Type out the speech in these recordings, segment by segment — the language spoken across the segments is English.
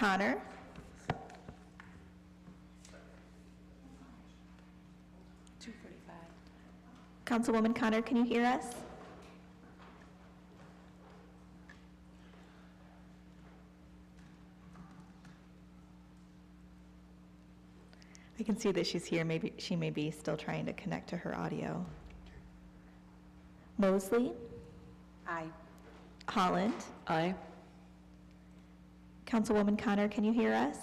Connor. Councilwoman Connor, can you hear us? I can see that she's here. Maybe she may be still trying to connect to her audio. Mosley? Aye. Holland? Aye. Councilwoman Connor, can you hear us?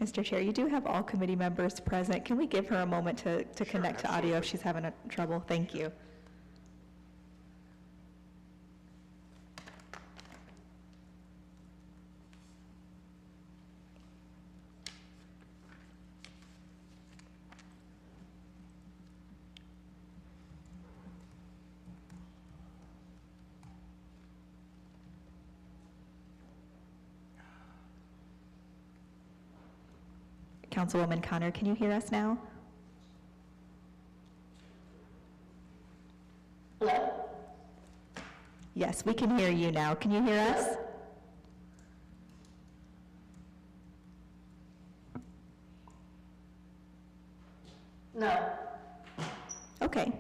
Mr. Chair, you do have all committee members present. Can we give her a moment to connect to audio if she's having trouble? Thank you. Councilwoman Connor, can you hear us now? Hello? Yes, we can hear you now. Can you hear us? No. Okay.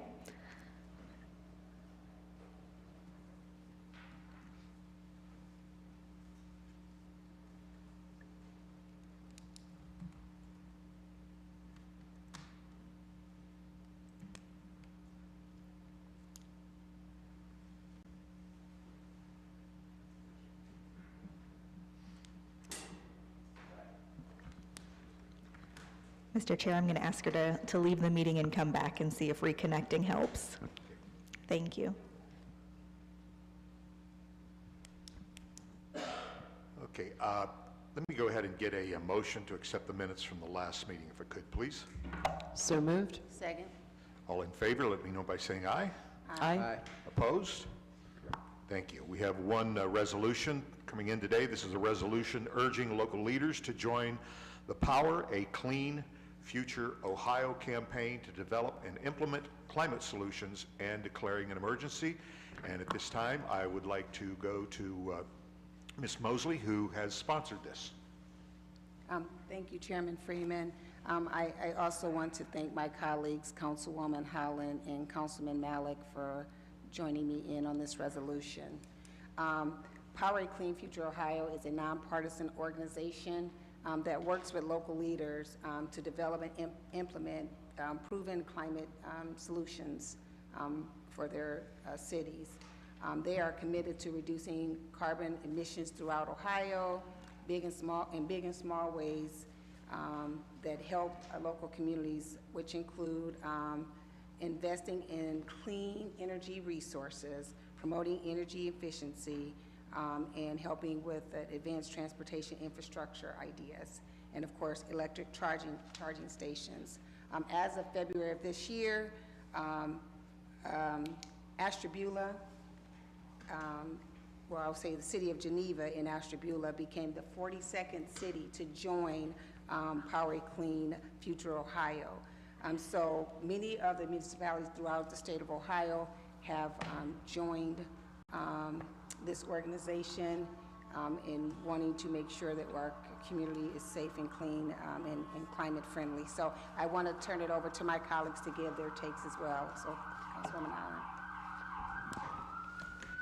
Mr. Chair, I'm going to ask her to leave the meeting and come back and see if reconnecting helps. Thank you. Okay, let me go ahead and get a motion to accept the minutes from the last meeting, if I could, please. So moved. Second. All in favor, let me know by saying aye. Aye. Opposed? Thank you. We have one resolution coming in today. This is a resolution urging local leaders to join the Power a Clean Future Ohio campaign to develop and implement climate solutions and declaring an emergency. And at this time, I would like to go to Ms. Mosley, who has sponsored this. Thank you, Chairman Freeman. I also want to thank my colleagues, Councilwoman Howland and Councilman Malik, for joining me in on this resolution. Power a Clean Future Ohio is a nonpartisan organization that works with local leaders to develop and implement proven climate solutions for their cities. They are committed to reducing carbon emissions throughout Ohio, big and small ways that help our local communities, which include investing in clean energy resources, promoting energy efficiency, and helping with advanced transportation infrastructure ideas, and of course electric charging stations. As of February of this year, Ashtabula, well, I'll say the city of Geneva in Ashtabula became the 42nd city to join Power a Clean Future Ohio. So many of the municipalities throughout the state of Ohio have joined this organization in wanting to make sure that our community is safe and clean and climate friendly. So I want to turn it over to my colleagues to give their takes as well. So Councilwoman Allen.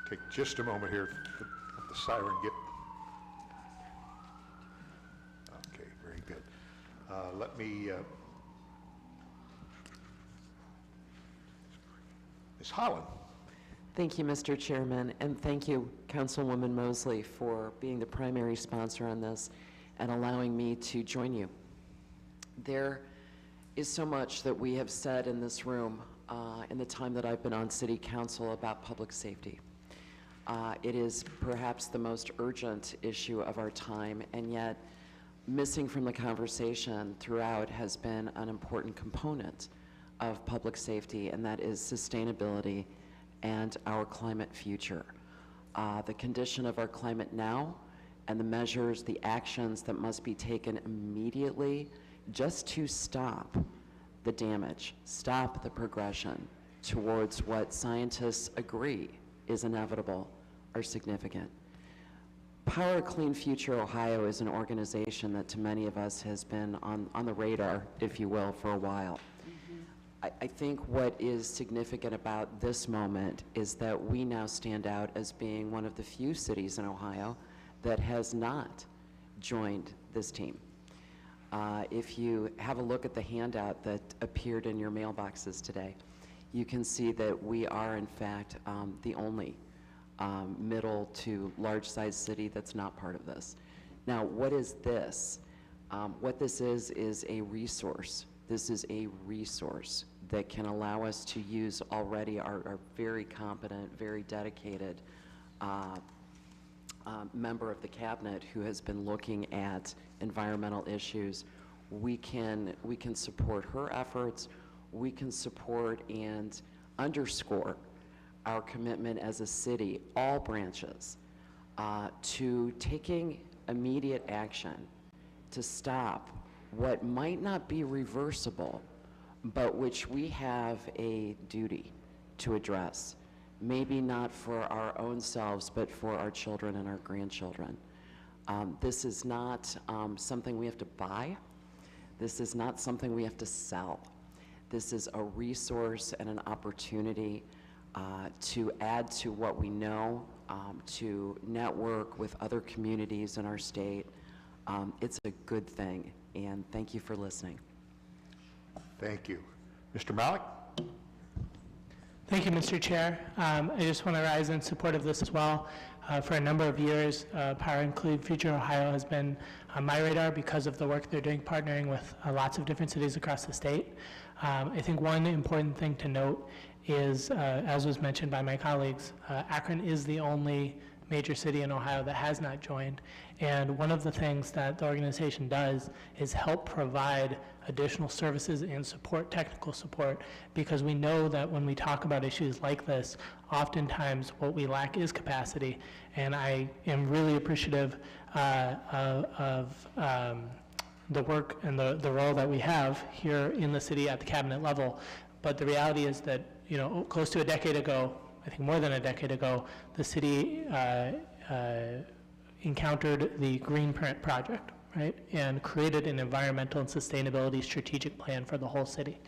Take just a moment here. Let the siren get. Okay, very good. Let me. Ms. Holland. Thank you, Mr. Chairman, and thank you, Councilwoman Mosley, for being the primary sponsor on this and allowing me to join you. There is so much that we have said in this room in the time that I've been on City Council about public safety. It is perhaps the most urgent issue of our time, and yet missing from the conversation throughout has been an important component of public safety, and that is sustainability and our climate future. the condition of our climate now, and the measures, the actions that must be taken immediately just to stop the damage, stop the progression towards what scientists agree is inevitable, are significant. Power Clean Future Ohio is an organization that to many of us has been on the radar, if you will, for a while. I think what is significant about this moment is that we now stand out as being one of the few cities in Ohio that has not joined this team. If you have a look at the handout that appeared in your mailboxes today, you can see that we are, in fact, the only middle to large-sized city that's not part of this. Now, what is this? What this is a resource. This is a resource that can allow us to use already our very competent, very dedicated member of the cabinet who has been looking at environmental issues. We can support her efforts. We can support and underscore our commitment as a city, all branches, to taking immediate action to stop what might not be reversible, but which we have a duty to address. Maybe not for our own selves, but for our children and our grandchildren. This is not something we have to buy. This is not something we have to sell. This is a resource and an opportunity to add to what we know, to network with other communities in our state. It's a good thing, and thank you for listening. Thank you. Mr. Malik? Thank you, Mr. Chair. I just want to rise in support of this as well. For a number of years, Power and Clean Future Ohio has been on my radar because of the work they're doing, partnering with lots of different cities across the state. I think one important thing to note is, as was mentioned by my colleagues, Akron is the only major city in Ohio that has not joined. And one of the things that the organization does is help provide additional services and support, technical support, because we know that when we talk about issues like this, oftentimes what we lack is capacity. And I am really appreciative of the work and the role that we have here in the city at the cabinet level. But the reality is that, you know, close to a decade ago, I think more than a decade ago, the city encountered the Green Print project, right, and created an environmental and sustainability strategic plan for the whole city.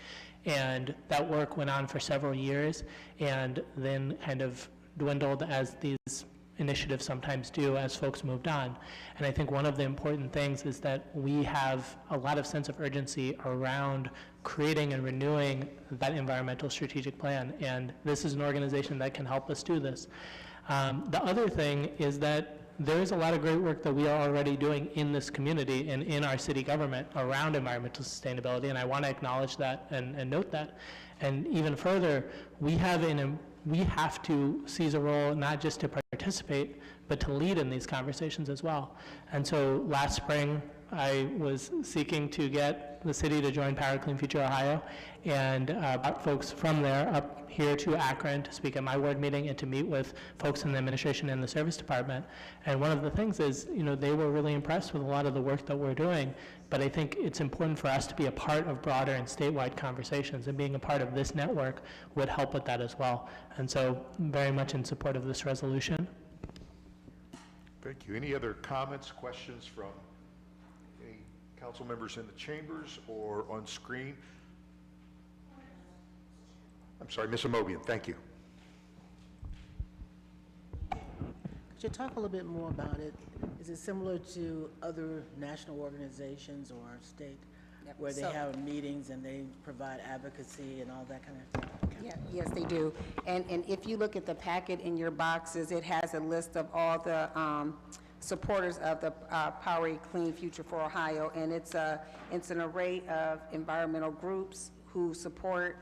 And that work went on for several years and then kind of dwindled, as these initiatives sometimes do, as folks moved on. And I think one of the important things is that we have a lot of sense of urgency around creating and renewing that environmental strategic plan, and this is an organization that can help us do this. The other thing is that there's a lot of great work that we are already doing in this community and in our city government around environmental sustainability, and I want to acknowledge that and note that. And even further, we have to seize a role not just to participate, but to lead in these conversations as well. And so last spring, I was seeking to get the city to join Power Clean Future Ohio, and brought folks from there up here to Akron to speak at my ward meeting and to meet with folks in the administration and the service department. And one of the things is, you know, they were really impressed with a lot of the work that we're doing, but I think it's important for us to be a part of broader and statewide conversations, and being a part of this network would help with that as well. And so very much in support of this resolution. Thank you. Any other comments, questions from any council members in the chambers or on screen? I'm sorry, Ms. Amobian, thank you. Could you talk a little bit more about it? Is it similar to other national organizations or state where they have meetings and they provide advocacy and all that kind of thing? Yeah, yes, they do. And if you look at the packet in your boxes, it has a list of all the supporters of the Power Clean Future for Ohio, and it's an array of environmental groups who support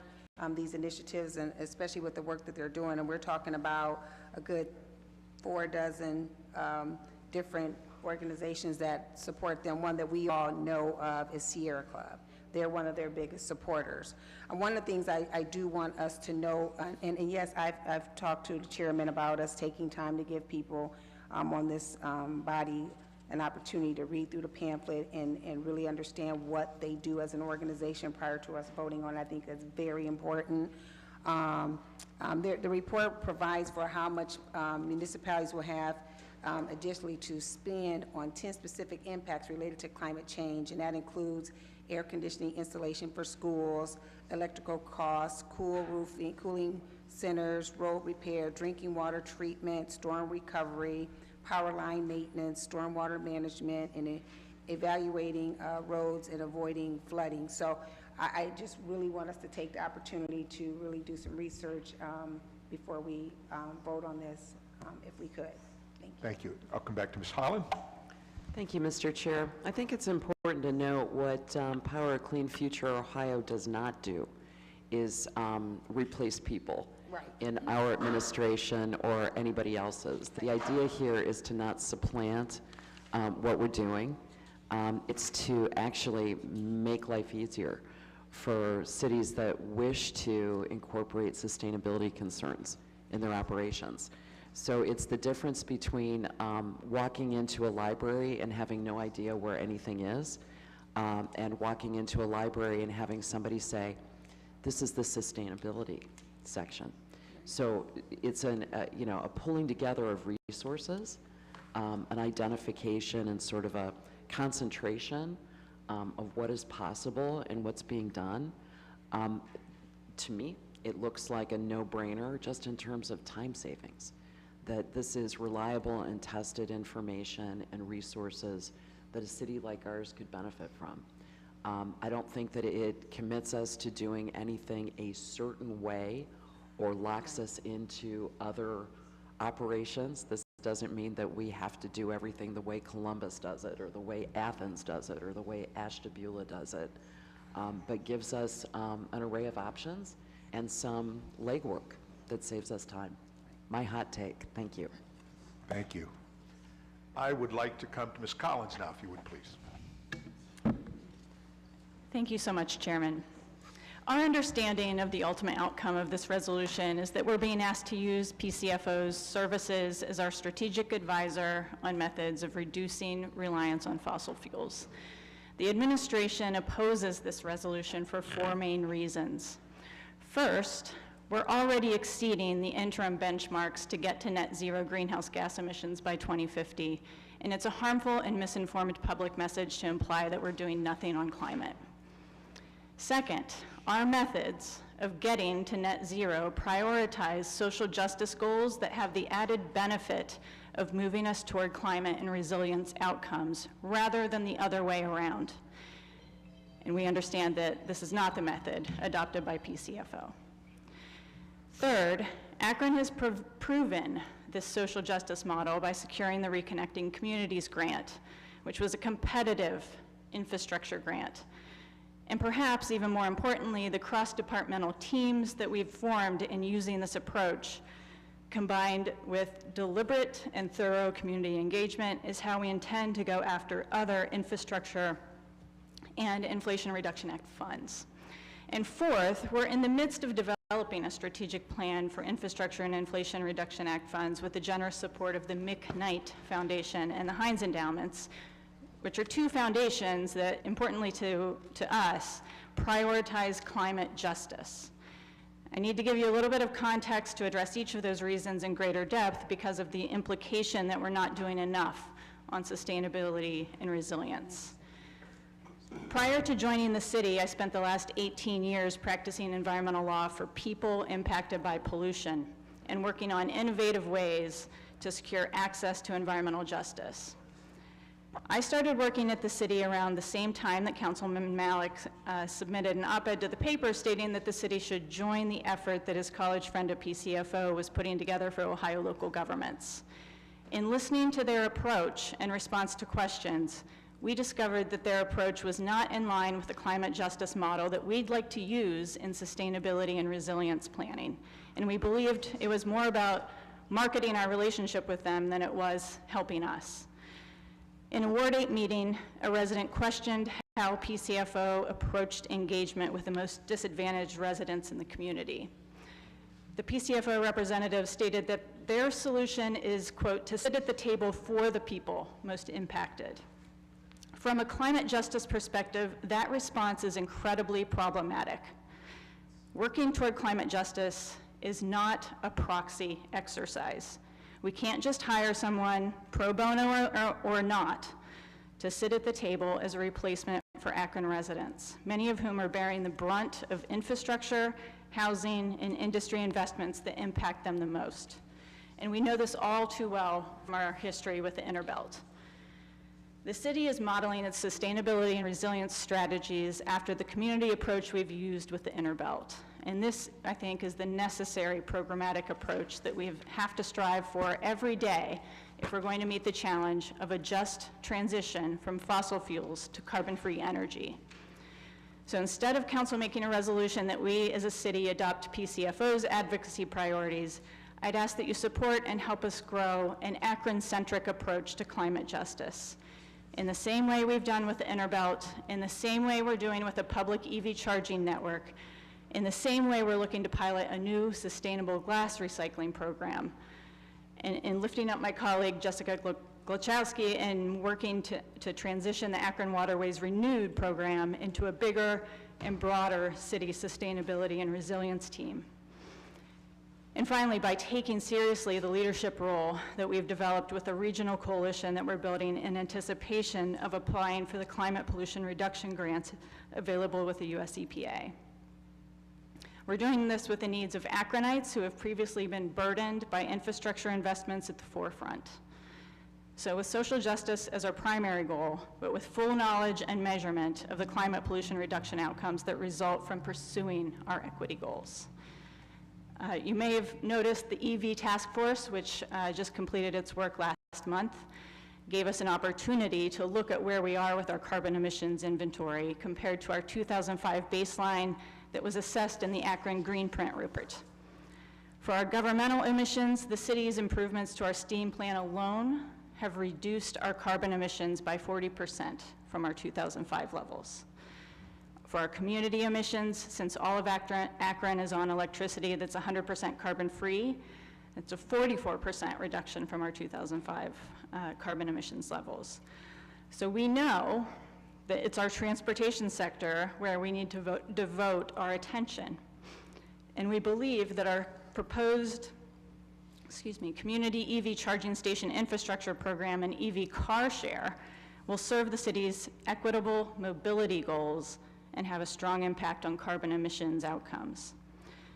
these initiatives, and especially with the work that they're doing. And we're talking about a good 4 dozen different organizations that support them. One that we all know of is Sierra Club. they're one of their biggest supporters. One of the things I do want us to know, and yes, I've talked to the chairman about us taking time to give people on this body an opportunity to read through the pamphlet and really understand what they do as an organization prior to us voting on it. I think that's very important. The report provides for how much municipalities will have additionally to spend on 10 specific impacts related to climate change, and that includes air conditioning installation for schools, electrical costs, cooling centers, road repair, drinking water treatment, storm recovery, power line maintenance, stormwater management, and evaluating roads and avoiding flooding. So I just really want us to take the opportunity to really do some research before we vote on this, if we could. Thank you. Thank you. I'll come back to Ms. Holland. Thank you, Mr. Chair. I think it's important to note what Power a Clean Future Ohio does not do is replace people in our administration or anybody else's. The idea here is to not supplant what we're doing. It's to actually make life easier for cities that wish to incorporate sustainability concerns in their operations. So it's the difference between walking into a library and having no idea where anything is, and walking into a library and having somebody say, this is the sustainability section. So it's a pulling together of resources, an identification and sort of a concentration of what is possible and what's being done. To me, it looks like a no-brainer just in terms of time savings, that this is reliable and tested information and resources that a city like ours could benefit from. I don't think that it commits us to doing anything a certain way or locks us into other operations. This doesn't mean that we have to do everything the way Columbus does it, or the way Athens does it, or the way Ashtabula does it, but gives us an array of options and some legwork that saves us time. My hot take. Thank you. Thank you. I would like to come to Ms. Collins now, if you would, please. Thank you so much, Chairman. Our understanding of the ultimate outcome of this resolution is that we're being asked to use PCFO's services as our strategic advisor on methods of reducing reliance on fossil fuels. The administration opposes this resolution for 4 main reasons. First, we're already exceeding the interim benchmarks to get to net zero greenhouse gas emissions by 2050, and it's a harmful and misinformed public message to imply that we're doing nothing on climate. Second, our methods of getting to net zero prioritize social justice goals that have the added benefit of moving us toward climate and resilience outcomes rather than the other way around. And we understand that this is not the method adopted by PCFO. Third, Akron has proven this social justice model by securing the Reconnecting Communities grant, which was a competitive infrastructure grant. And perhaps even more importantly, the cross-departmental teams that we've formed in using this approach, combined with deliberate and thorough community engagement, is how we intend to go after other infrastructure and Inflation Reduction Act funds. And fourth, we're in the midst of developing a strategic plan for infrastructure and Inflation Reduction Act funds with the generous support of the McKnight Foundation and the Heinz Endowments, which are 2 foundations that, importantly to us, prioritize climate justice. I need to give you a little bit of context to address each of those reasons in greater depth because of the implication that we're not doing enough on sustainability and resilience. Prior to joining the city, I spent the last 18 years practicing environmental law for people impacted by pollution and working on innovative ways to secure access to environmental justice. I started working at the city around the same time that Councilman Malik submitted an op-ed to the paper stating that the city should join the effort that his college friend at PCFO was putting together for Ohio local governments. In listening to their approach and response to questions, we discovered that their approach was not in line with the climate justice model that we'd like to use in sustainability and resilience planning. And we believed it was more about marketing our relationship with them than it was helping us. In a Ward 8 meeting, a resident questioned how PCFO approached engagement with the most disadvantaged residents in the community. The PCFO representative stated that their solution is, quote, to sit at the table for the people most impacted. From a climate justice perspective, that response is incredibly problematic. Working toward climate justice is not a proxy exercise. We can't just hire someone, pro bono or not, to sit at the table as a replacement for Akron residents, many of whom are bearing the brunt of infrastructure, housing, and industry investments that impact them the most. And we know this all too well from our history with the Interbelt. The city is modeling its sustainability and resilience strategies after the community approach we've used with the Interbelt. And this, I think, is the necessary programmatic approach that we have to strive for every day if we're going to meet the challenge of a just transition from fossil fuels to carbon-free energy. So instead of council making a resolution that we as a city adopt PCFO's advocacy priorities, I'd ask that you support and help us grow an Akron-centric approach to climate justice. In the same way we've done with the Interbelt, in the same way we're doing with a public EV charging network, in the same way we're looking to pilot a new sustainable glass recycling program, and lifting up my colleague Jessica Glachowski and working to transition the Akron Waterways Renewed program into a bigger and broader city sustainability and resilience team. And finally, by taking seriously the leadership role that we've developed with the regional coalition that we're building in anticipation of applying for the climate pollution reduction grants available with the US EPA. We're doing this with the needs of Akronites who have previously been burdened by infrastructure investments at the forefront. So with social justice as our primary goal, but with full knowledge and measurement of the climate pollution reduction outcomes that result from pursuing our equity goals. You may have noticed the EV task force, which just completed its work last month, gave us an opportunity to look at where we are with our carbon emissions inventory compared to our 2005 baseline that was assessed in the Akron Green Print report. For our governmental emissions, the city's improvements to our steam plant alone have reduced our carbon emissions by 40% from our 2005 levels. For our community emissions, since all of Akron is on electricity that's 100% carbon-free, it's a 44% reduction from our 2005 carbon emissions levels. So we know that it's our transportation sector where we need to devote our attention. And we believe that our proposed, community EV charging station infrastructure program and EV car share will serve the city's equitable mobility goals and have a strong impact on carbon emissions outcomes.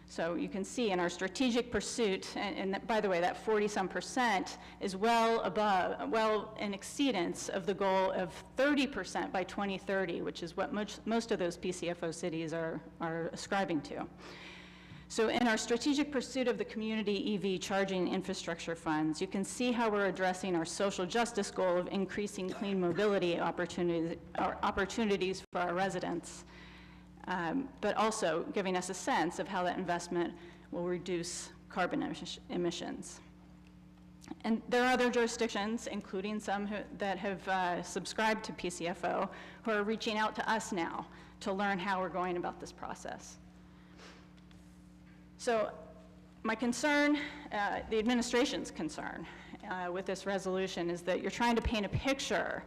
So you can see in our strategic pursuit, and by the way, that 40-some% is well in exceedance of the goal of 30% by 2030, which is what most of those PCFO cities are ascribing to. So in our strategic pursuit of the community EV charging infrastructure funds, you can see how we're addressing our social justice goal of increasing clean mobility opportunities for our residents, but also giving us a sense of how that investment will reduce carbon emissions. And there are other jurisdictions, including some that have subscribed to PCFO, who are reaching out to us now to learn how we're going about this process. So my concern, the administration's concern with this resolution is that you're trying to paint a picture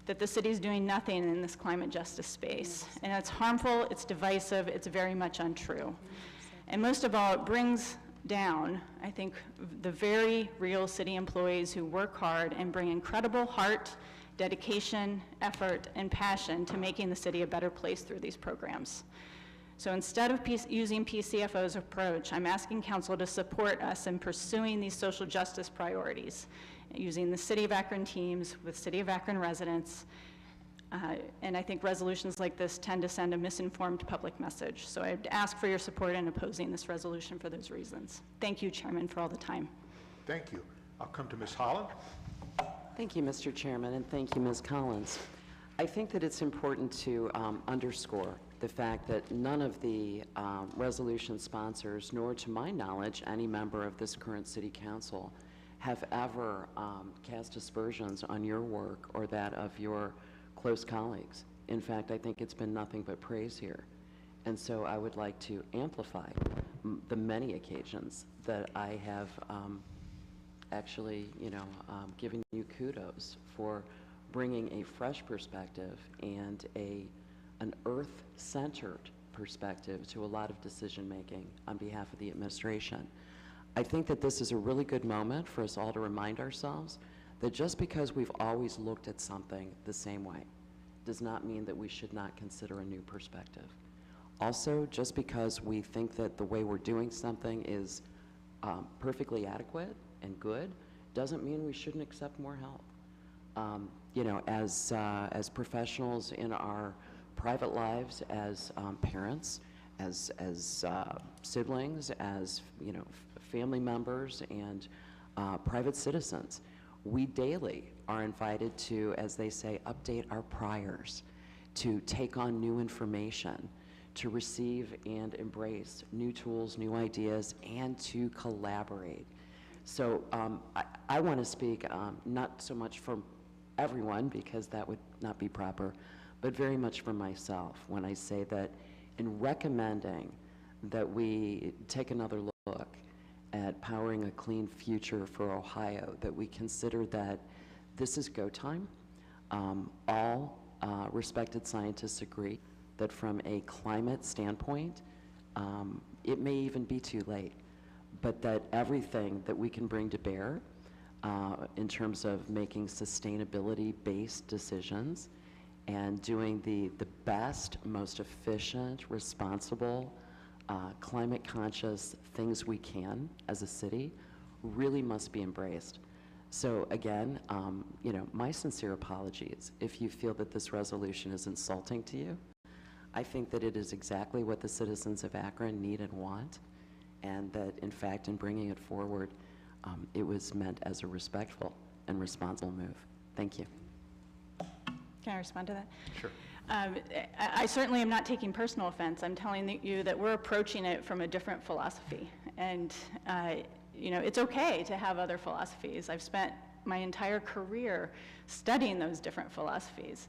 that the city's doing nothing in this climate justice space. Yes. And it's harmful, it's divisive, it's very much untrue. And most of all, it brings down, I think, the very real city employees who work hard and bring incredible heart, dedication, effort, and passion to making the city a better place through these programs. So instead of using PCFO's approach, I'm asking council to support us in pursuing these social justice priorities, using the City of Akron teams with City of Akron residents. And I think resolutions like this tend to send a misinformed public message. So I'd ask for your support in opposing this resolution for those reasons. Thank you, Chairman, for all the time. Thank you. I'll come to Ms. Holland. Thank you, Mr. Chairman, and thank you, Ms. Collins. I think that it's important to underscore the fact that none of the resolution sponsors, nor to my knowledge, any member of this current city council, have ever cast aspersions on your work or that of your close colleagues. In fact, I think it's been nothing but praise here. And so I would like to amplify the many occasions that I have actually, given you kudos for bringing a fresh perspective and an earth-centered perspective to a lot of decision-making on behalf of the administration. I think that this is a really good moment for us all to remind ourselves that just because we've always looked at something the same way does not mean that we should not consider a new perspective. Also, just because we think that the way we're doing something is perfectly adequate and good doesn't mean we shouldn't accept more help. As professionals in our private lives, as parents, as siblings, as family members, and private citizens, we daily are invited to, as they say, update our priors, to take on new information, to receive and embrace new tools, new ideas, and to collaborate. So I want to speak not so much for everyone, because that would not be proper, but very much for myself when I say that in recommending that we take another look at powering a clean future for Ohio, that we consider that this is go time. All respected scientists agree that from a climate standpoint, it may even be too late, but that everything that we can bring to bear in terms of making sustainability-based decisions and doing the best, most efficient, responsible, climate-conscious things we can as a city really must be embraced. So again, my sincere apologies if you feel that this resolution is insulting to you. I think that it is exactly what the citizens of Akron need and want, and that, in fact, in bringing it forward, it was meant as a respectful and responsible move. Thank you. Can I respond to that? Sure. I certainly am not taking personal offense. I'm telling you that we're approaching it from a different philosophy. And, it's okay to have other philosophies. I've spent my entire career studying those different philosophies.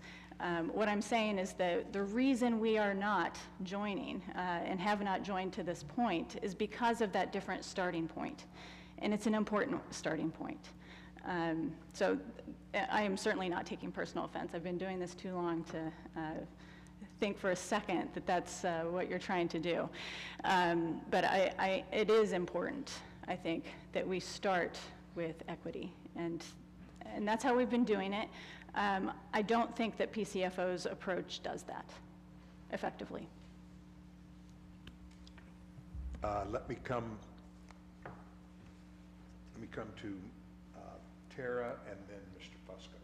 What I'm saying is that the reason we are not joining and have not joined to this point is because of that different starting point. And it's an important starting point. So I am certainly not taking personal offense. I've been doing this too long to think for a second that that's what you're trying to do. But it is important, I think, that we start with equity. And that's how we've been doing it. I don't think that PCFO's approach does that effectively. Let me come to Tara and then Mr. Fusco.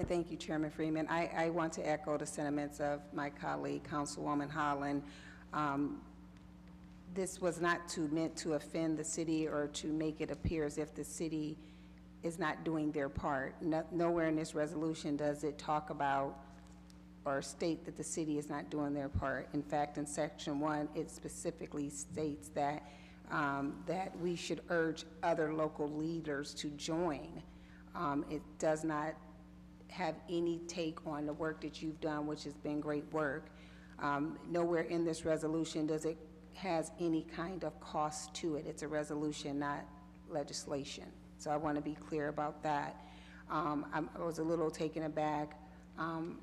Thank you, Chairman Freeman. I want to echo the sentiments of my colleague, Councilwoman Holland. This was not meant to offend the city or to make it appear as if the city is not doing their part. Nowhere in this resolution does it talk about or state that the city is not doing their part. In fact, in Section 1, it specifically states that that we should urge other local leaders to join. It does not have any take on the work that you've done, which has been great work. Nowhere in this resolution does it has any kind of cost to it. It's a resolution, not legislation. So I want to be clear about that. I was a little taken aback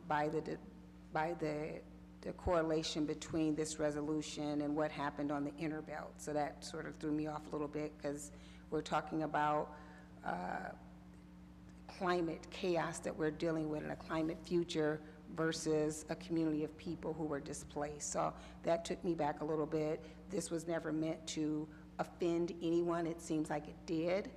by the correlation between this resolution and what happened on the inner belt. So that sort of threw me off a little bit, because we're talking about climate chaos that we're dealing with in a climate future versus a community of people who were displaced. So that took me back a little bit. This was never meant to offend anyone. It seems like it did.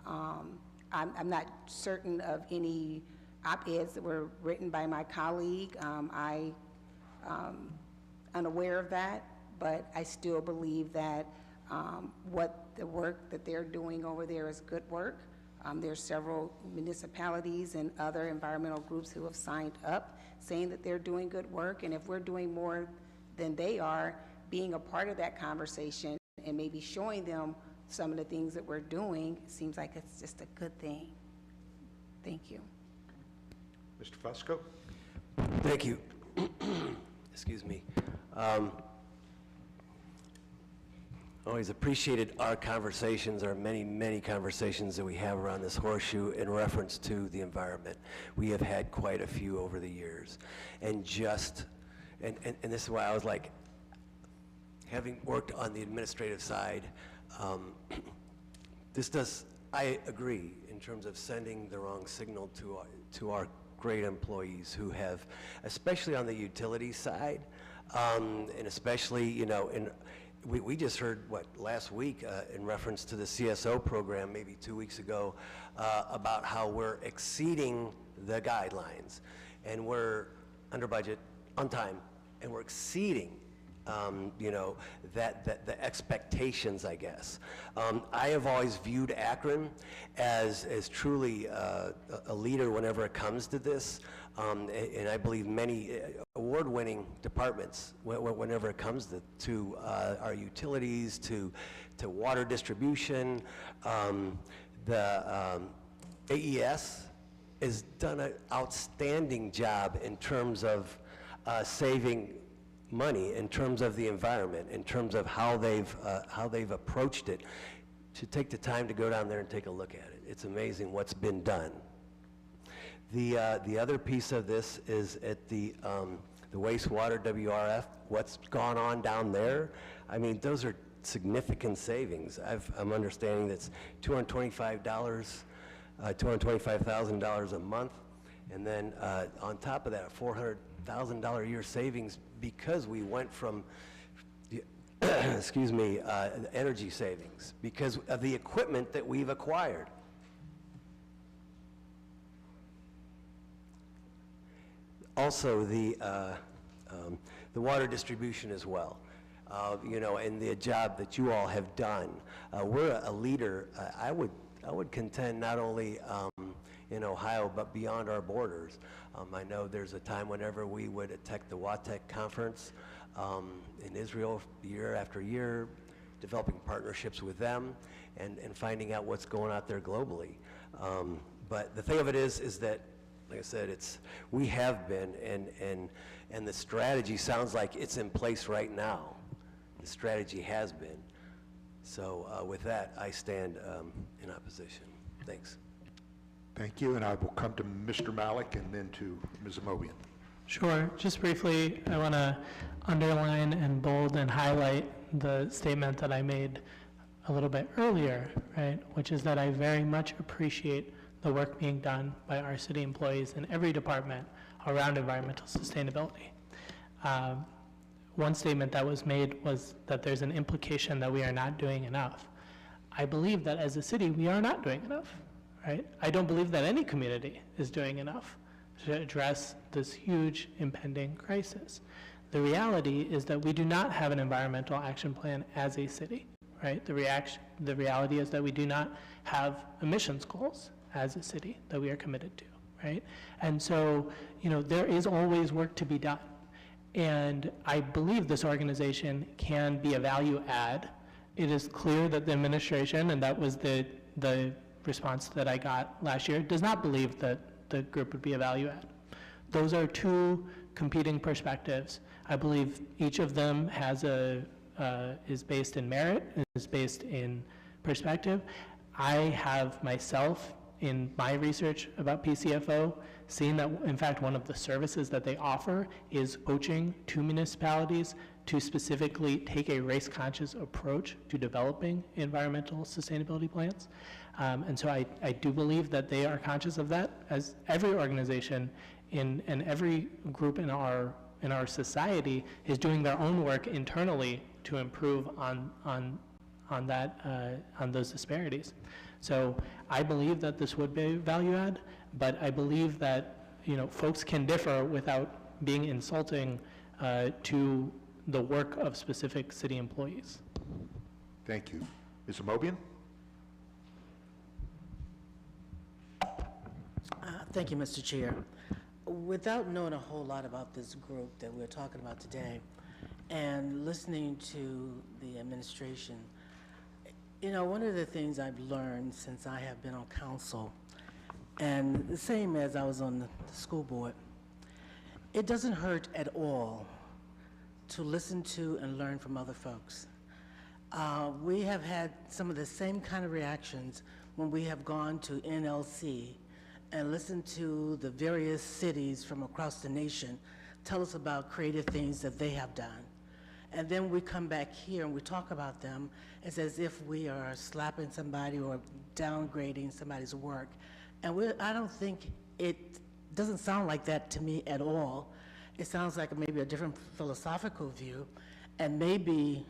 I'm not certain of any op-eds that were written by my colleague. I'm unaware of that, but I still believe that what the work that they're doing over there is good work. There's several municipalities and other environmental groups who have signed up saying that they're doing good work, and if we're doing more than they are, being a part of that conversation and maybe showing them some of the things that we're doing, it seems like it's just a good thing. Thank you. Mr. Fusco? Thank you. Excuse me. Always appreciated our conversations, our many, many conversations that we have around this horseshoe in reference to the environment. We have had quite a few over the years. And this is why I was like, having worked on the administrative side, I agree in terms of sending the wrong signal to our great employees who have, especially on the utility side, and especially, we just heard, last week in reference to the CSO program, maybe 2 weeks ago, about how we're exceeding the guidelines, and we're under budget, on time, and we're exceeding the expectations, I guess. I have always viewed Akron as truly a leader whenever it comes to this, and I believe many award-winning departments whenever it comes to our utilities, to water distribution. The AES has done an outstanding job in terms of saving money, in terms of the environment, in terms of how they've approached it. To take the time to go down there and take a look at it. It's amazing what's been done. The other piece of this is at the wastewater WRF, what's gone on down there. I mean, those are significant savings. I'm understanding that's $225,000 a month, and then on top of that, $400,000 a year savings because we went from, excuse me, energy savings because of the equipment that we've acquired. Also, the water distribution as well, and the job that you all have done. We're a leader. I would contend not only in Ohio but beyond our borders. I know there's a time whenever we would attend the WATEC conference in Israel year after year, developing partnerships with them and finding out what's going out there globally. But the thing of it is that, like I said, we have been, and the strategy sounds like it's in place right now. The strategy has been. So with that, I stand in opposition. Thanks. Thank you, and I will come to Mr. Malik and then to Ms. Amobian. Sure. Just briefly, I want to underline and bold and highlight the statement that I made a little bit earlier, right, which is that I very much appreciate the work being done by our city employees in every department around environmental sustainability. One statement that was made was that there's an implication that we are not doing enough. I believe that as a city, we are not doing enough, right? I don't believe that any community is doing enough to address this huge impending crisis. The reality is that we do not have an environmental action plan as a city, right? The reality is that we do not have emissions goals as a city that we are committed to, right? And so, there is always work to be done. And I believe this organization can be a value add. It is clear that the administration, and that was the response that I got last year, does not believe that the group would be a value add. Those are two competing perspectives. I believe each of them is based in merit, is based in perspective. I have myself, in my research about PCFO, seen that, in fact, one of the services that they offer is coaching to municipalities to specifically take a race-conscious approach to developing environmental sustainability plans. And so I do believe that they are conscious of that, as every organization and every group in our society is doing their own work internally to improve on those disparities. So I believe that this would be value add, but I believe that folks can differ without being insulting to the work of specific city employees. Thank you. Ms. Amobian? Thank you, Mr. Chair. Without knowing a whole lot about this group that we're talking about today and listening to the administration, You know, one of the things I've learned since I have been on council, and the same as I was on the school board, it doesn't hurt at all to listen to and learn from other folks. We have had some of the same kind of reactions when we have gone to NLC and listened to the various cities from across the nation tell us about creative things that they have done. And then we come back here and we talk about them. It's as if we are slapping somebody or downgrading somebody's work. And I don't think it doesn't sound like that to me at all. It sounds like maybe a different philosophical view, and maybe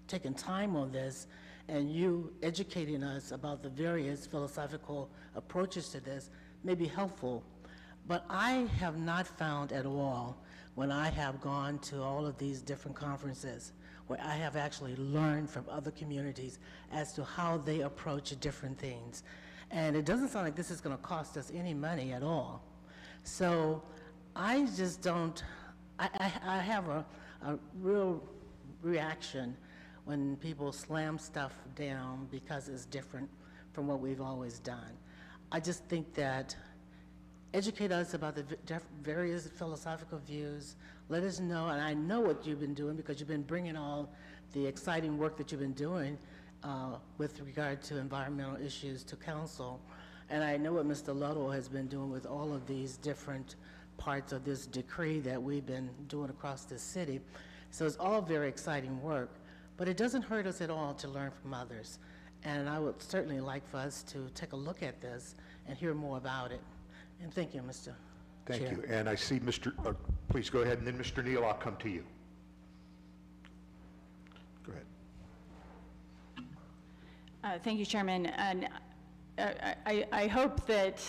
taking time on this and you educating us about the various philosophical approaches to this may be helpful. But I have not found at all, when I have gone to all of these different conferences, where I have actually learned from other communities as to how they approach different things. And it doesn't sound like this is going to cost us any money at all. So I just don't, I have a real reaction when people slam stuff down because it's different from what we've always done. I just think that educate us about the various philosophical views. Let us know, and I know what you've been doing because you've been bringing all the exciting work that you've been doing with regard to environmental issues to council. And I know what Mr. Ludlow has been doing with all of these different parts of this decree that we've been doing across the city. So it's all very exciting work, but it doesn't hurt us at all to learn from others. And I would certainly like for us to take a look at this and hear more about it. And thank you, Mr. Thank Chair. you. And I see Mr., please go ahead, and then Mr. Neal, I'll come to you. Go ahead. Thank you, Chairman. And I hope that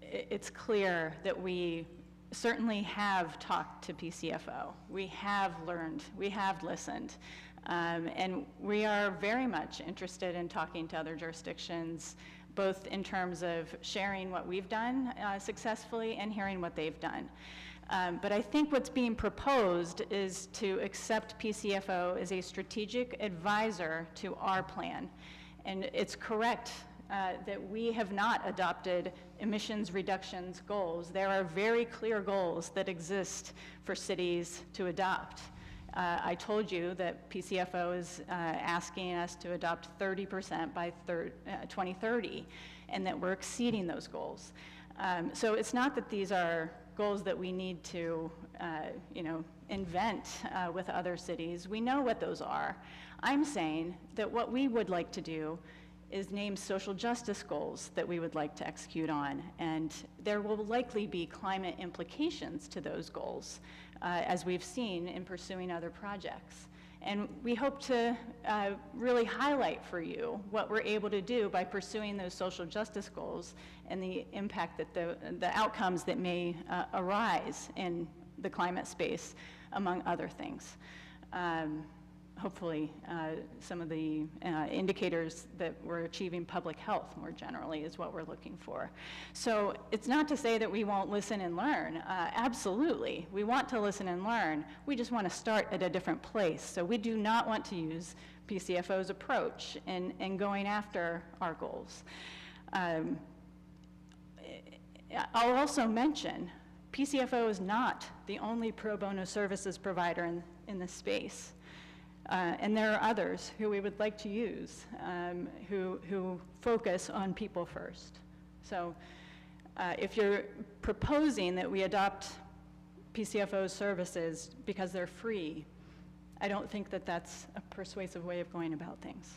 it's clear that we certainly have talked to PCFO. We have learned, we have listened, and we are very much interested in talking to other jurisdictions, both in terms of sharing what we've done successfully and hearing what they've done. But I think what's being proposed is to accept PCFO as a strategic advisor to our plan. And it's correct that we have not adopted emissions reductions goals. There are very clear goals that exist for cities to adopt. I told you that PCFO is asking us to adopt 30% by 2030, and that we're exceeding those goals. So it's not that these are goals that we need to, invent with other cities. We know what those are. I'm saying that what we would like to do is name social justice goals that we would like to execute on, and there will likely be climate implications to those goals, as we've seen in pursuing other projects. And we hope to really highlight for you what we're able to do by pursuing those social justice goals and the impact that the outcomes that may arise in the climate space, among other things. Hopefully, some of the indicators that we're achieving public health more generally is what we're looking for. So it's not to say that we won't listen and learn. Absolutely, we want to listen and learn. We just want to start at a different place. So we do not want to use PCFO's approach in going after our goals. I'll also mention PCFO is not the only pro bono services provider in this space. And there are others who we would like to use, who focus on people first. So if you're proposing that we adopt PCFO's services because they're free, I don't think that that's a persuasive way of going about things.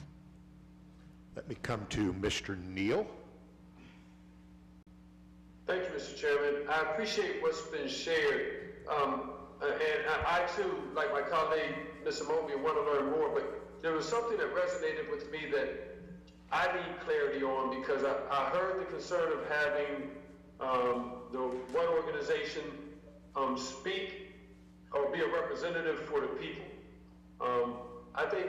Let me come to Mr. Neal. Thank you, Mr. Chairman. I appreciate what's been shared. And I too, like my colleague, Mr. Mobley, want to learn more, but there was something that resonated with me that I need clarity on, because I heard the concern of having the one organization speak or be a representative for the people. I think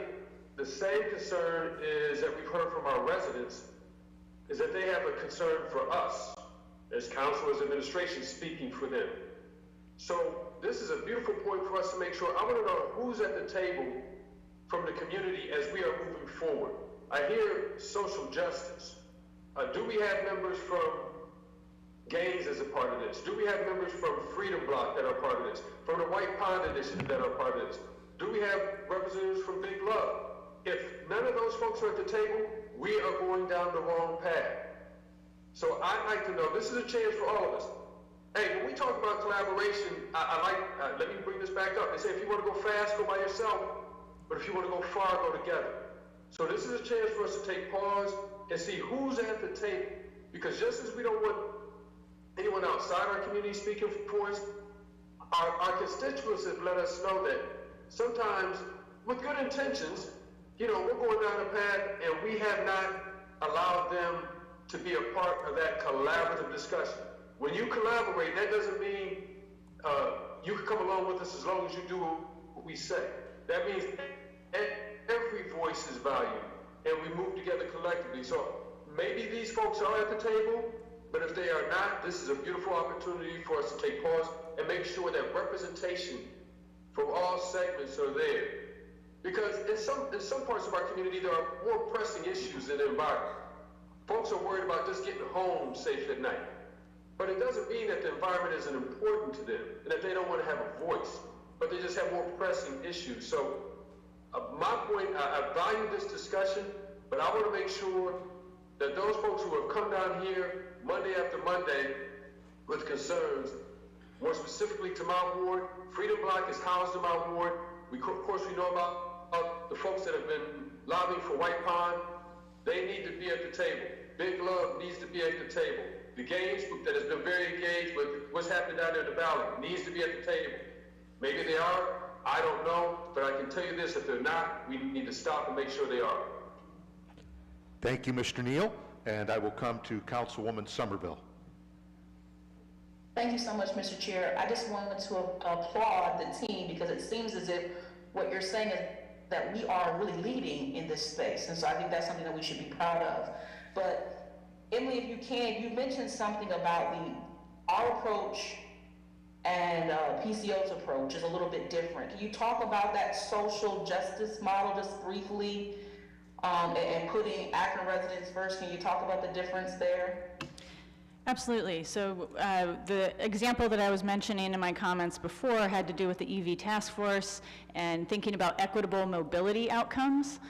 the same concern is that we've heard from our residents, is that they have a concern for us as council, as administration, speaking for them. So this is a beautiful point for us to make sure. I want to know who's at the table from the community as we are moving forward. I hear social justice. Do we have members from Gaines as a part of this? Do we have members from Freedom Block that are part of this? From the White Pond Initiative that are part of this? Do we have representatives from Big Love? If none of those folks are at the table, we are going down the wrong path. So I'd like to know, this is a chance for all of us. Hey, when we talk about collaboration, let me bring this back up. They say if you want to go fast, go by yourself. But if you want to go far, go together. So this is a chance for us to take pause and see who's at the table. Because just as we don't want anyone outside our community speaking for us, our constituents have let us know that sometimes, with good intentions, we're going down a path and we have not allowed them to be a part of that collaborative discussion. When you collaborate, that doesn't mean you can come along with us as long as you do what we say. That means every voice is valued and we move together collectively. So maybe these folks are at the table, but if they are not, this is a beautiful opportunity for us to take pause and make sure that representation from all segments are there. Because in some parts of our community, there are more pressing issues in the environment. Folks are worried about just getting home safe at night. But it doesn't mean that the environment isn't important to them and that they don't want to have a voice, but they just have more pressing issues. So my point, I value this discussion, but I want to make sure that those folks who have come down here Monday after Monday with concerns, more specifically to my ward, Freedom Block is housed in my ward. Of course, we know about the folks that have been lobbying for White Pond. They need to be at the table. Big Love needs to be at the table. The Gaines group that has been very engaged with what's happening down there in the valley needs to be at the table. Maybe they are, I don't know, but I can tell you this, if they're not, we need to stop and make sure they are. Thank you, Mr. Neal, and I will come to Councilwoman Somerville. Thank you so much, Mr. Chair. I just wanted to applaud the team because it seems as if what you're saying is that we are really leading in this space. And so I think that's something that we should be proud of. But Emily, if you can, you mentioned something about our approach and PCO's approach is a little bit different. Can you talk about that social justice model just briefly and putting Akron residents first? Can you talk about the difference there? Absolutely. So the example that I was mentioning in my comments before had to do with the EV task force and thinking about equitable mobility outcomes.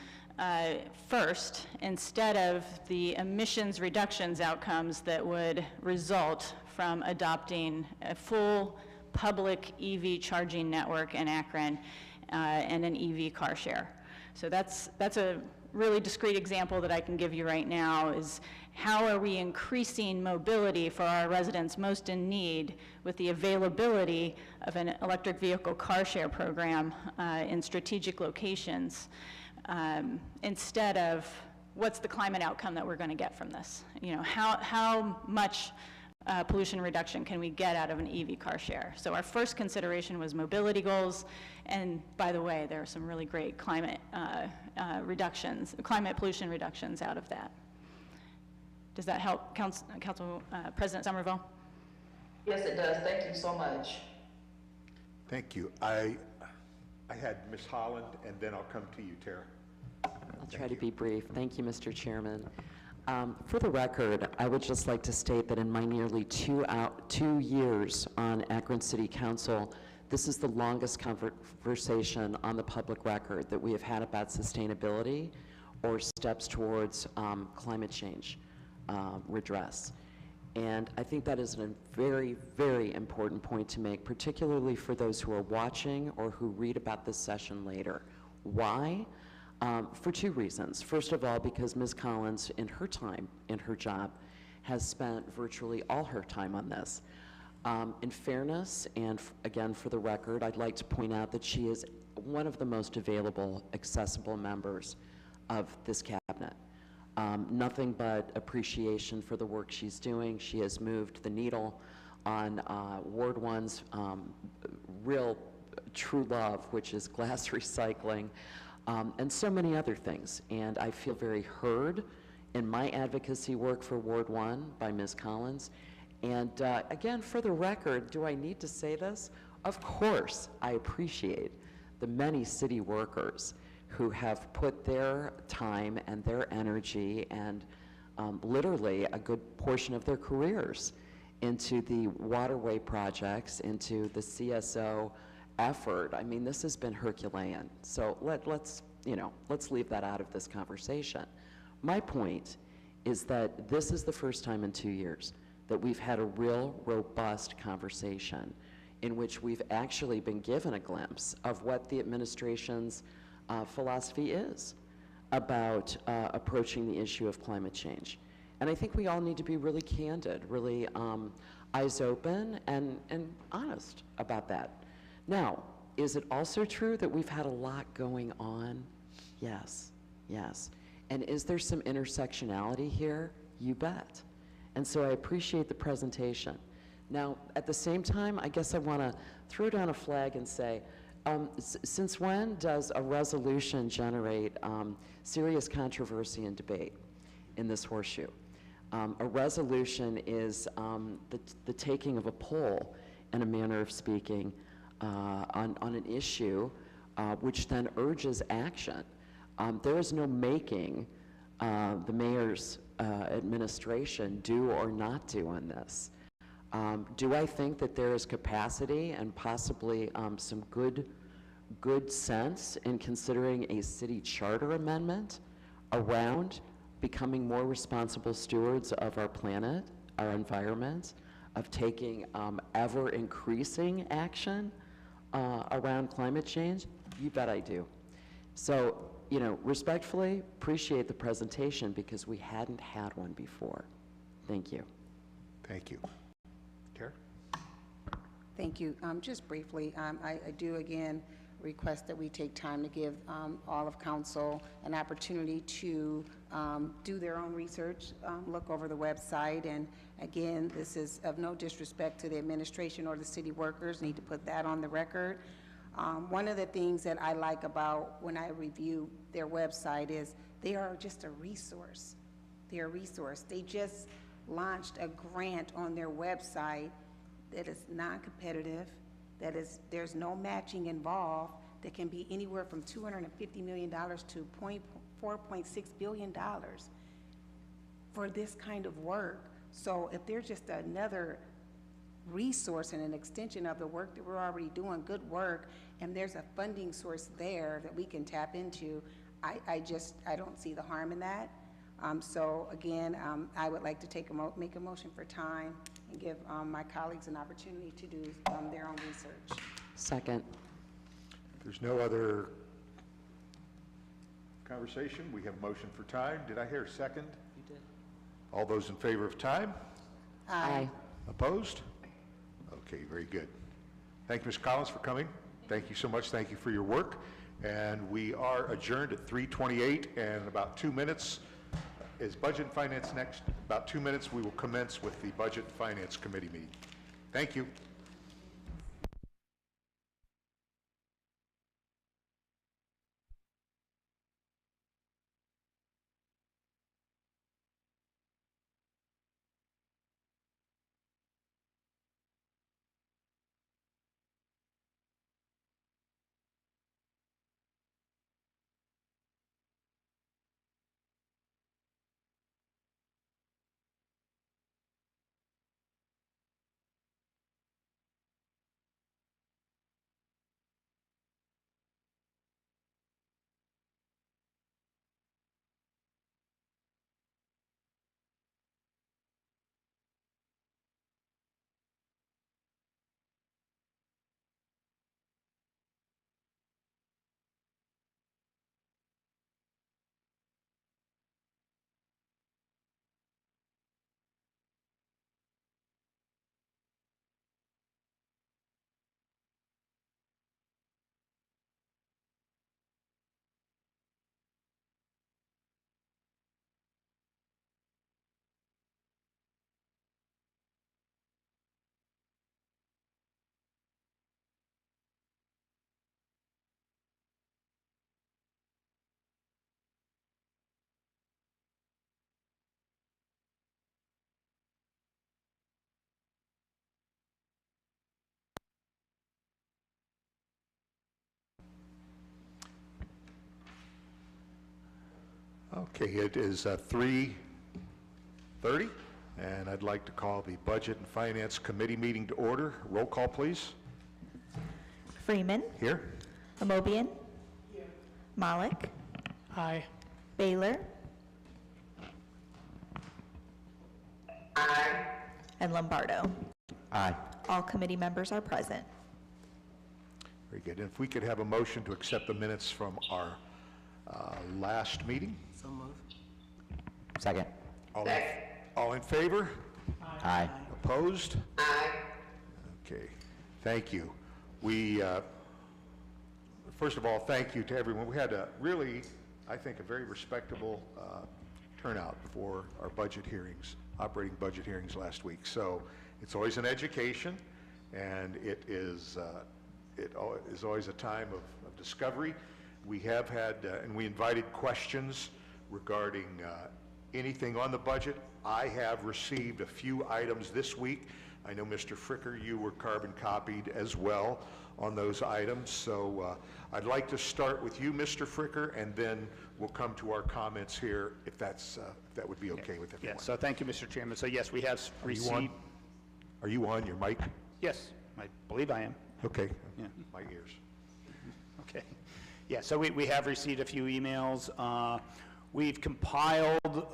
First, instead of the emissions reductions outcomes that would result from adopting a full public EV charging network in Akron and an EV car share. So that's a really discrete example that I can give you right now is how are we increasing mobility for our residents most in need with the availability of an electric vehicle car share program in strategic locations instead of what's the climate outcome that we're going to get from this? How much pollution reduction can we get out of an EV car share? So our first consideration was mobility goals, and by the way, there are some really great climate pollution reductions out of that. Does that help, Council President Somerville? Yes, it does. Thank you so much. Thank you. I had Ms. Holland, and then I'll come to you, Tara. I'll try to be brief. Thank you, Mr. Chairman. For the record, I would just like to state that in my nearly 2 years on Akron City Council, this is the longest conversation on the public record that we have had about sustainability or steps towards climate change redress. And I think that is a very, very important point to make, particularly for those who are watching or who read about this session later. Why? For 2 reasons. First of all, because Ms. Collins, in her time, in her job, has spent virtually all her time on this. In fairness, and again for the record, I'd like to point out that she is one of the most available, accessible members of this cabinet. Nothing but appreciation for the work she's doing. She has moved the needle on Ward 1's real true love, which is glass recycling, and so many other things. And I feel very heard in my advocacy work for Ward 1 by Ms. Collins. And again, for the record, do I need to say this? Of course, I appreciate the many city workers who have put their time and their energy and literally a good portion of their careers into the waterway projects, into the CSO effort. I mean, this has been Herculean. So let's leave that out of this conversation. My point is that this is the first time in 2 years that we've had a real robust conversation in which we've actually been given a glimpse of what the administration's philosophy is about approaching the issue of climate change. And I think we all need to be really candid, really eyes open and honest about that. Now, is it also true that we've had a lot going on? Yes, yes. And is there some intersectionality here? You bet. And so I appreciate the presentation. Now, at the same time, I guess I want to throw down a flag and say, since when does a resolution generate serious controversy and debate in this horseshoe? A resolution is the taking of a poll, in a manner of speaking, on an issue which then urges action. There is no making the mayor's administration do or not do on this. Do I think that there is capacity and possibly some good sense in considering a city charter amendment around becoming more responsible stewards of our planet, our environment, of taking ever-increasing action around climate change? You bet I do. So, respectfully, appreciate the presentation because we hadn't had one before. Thank you. Thank you. Tara? Thank you. Just briefly, I do again request that we take time to give all of council an opportunity to do their own research, look over the website, and again, this is of no disrespect to the administration or the city workers, need to put that on the record. One of the things that I like about when I review their website is they are just a resource. They're a resource. They just launched a grant on their website that is non-competitive, there's no matching involved, that can be anywhere from $250 million to $4.6 billion for this kind of work. So if there's just another resource and an extension of the work that we're already doing, good work, and there's a funding source there that we can tap into, I don't see the harm in that. So again, I would like to make a motion for time and give my colleagues an opportunity to do their own research. Second. If there's no other conversation, we have motion for time. Did I hear a second? You did. All those in favor of time? Aye. Opposed? Okay, very good. Thank you, Ms. Collins, for coming. Thank you so much. Thank you for your work. And we are adjourned at 3:28, and in about 2 minutes is Budget and Finance next. About 2 minutes, we will commence with the Budget and Finance Committee meeting. Thank you. Okay, it is 3:30, and I'd like to call the Budget and Finance Committee meeting to order. Roll call, please. Freeman. Here. Amobian. Here. Malik. Aye. Baylor. Aye. And Lombardo. Aye. All committee members are present. Very good. And if we could have a motion to accept the minutes from our last meeting. So moved. Second. All in favor? Aye. Opposed? Okay, thank you. We, first of all, thank you to everyone. We had a really, I think, a very respectable turnout for our budget hearings, operating budget hearings last week. So it's always an education, and it is always a time of discovery. We have had, and we invited questions regarding anything on the budget. I have received a few items this week. I know, Mr. Fricker, you were carbon copied as well on those items. So I'd like to start with you, Mr. Fricker, and then we'll come to our comments here, if that would be okay with everyone. Yes, so thank you, Mr. Chairman. So yes, we have received... Are you on your mic? Yes, I believe I am. Okay. Yeah. My ears. Okay. Yeah, so we have received a few emails. We've compiled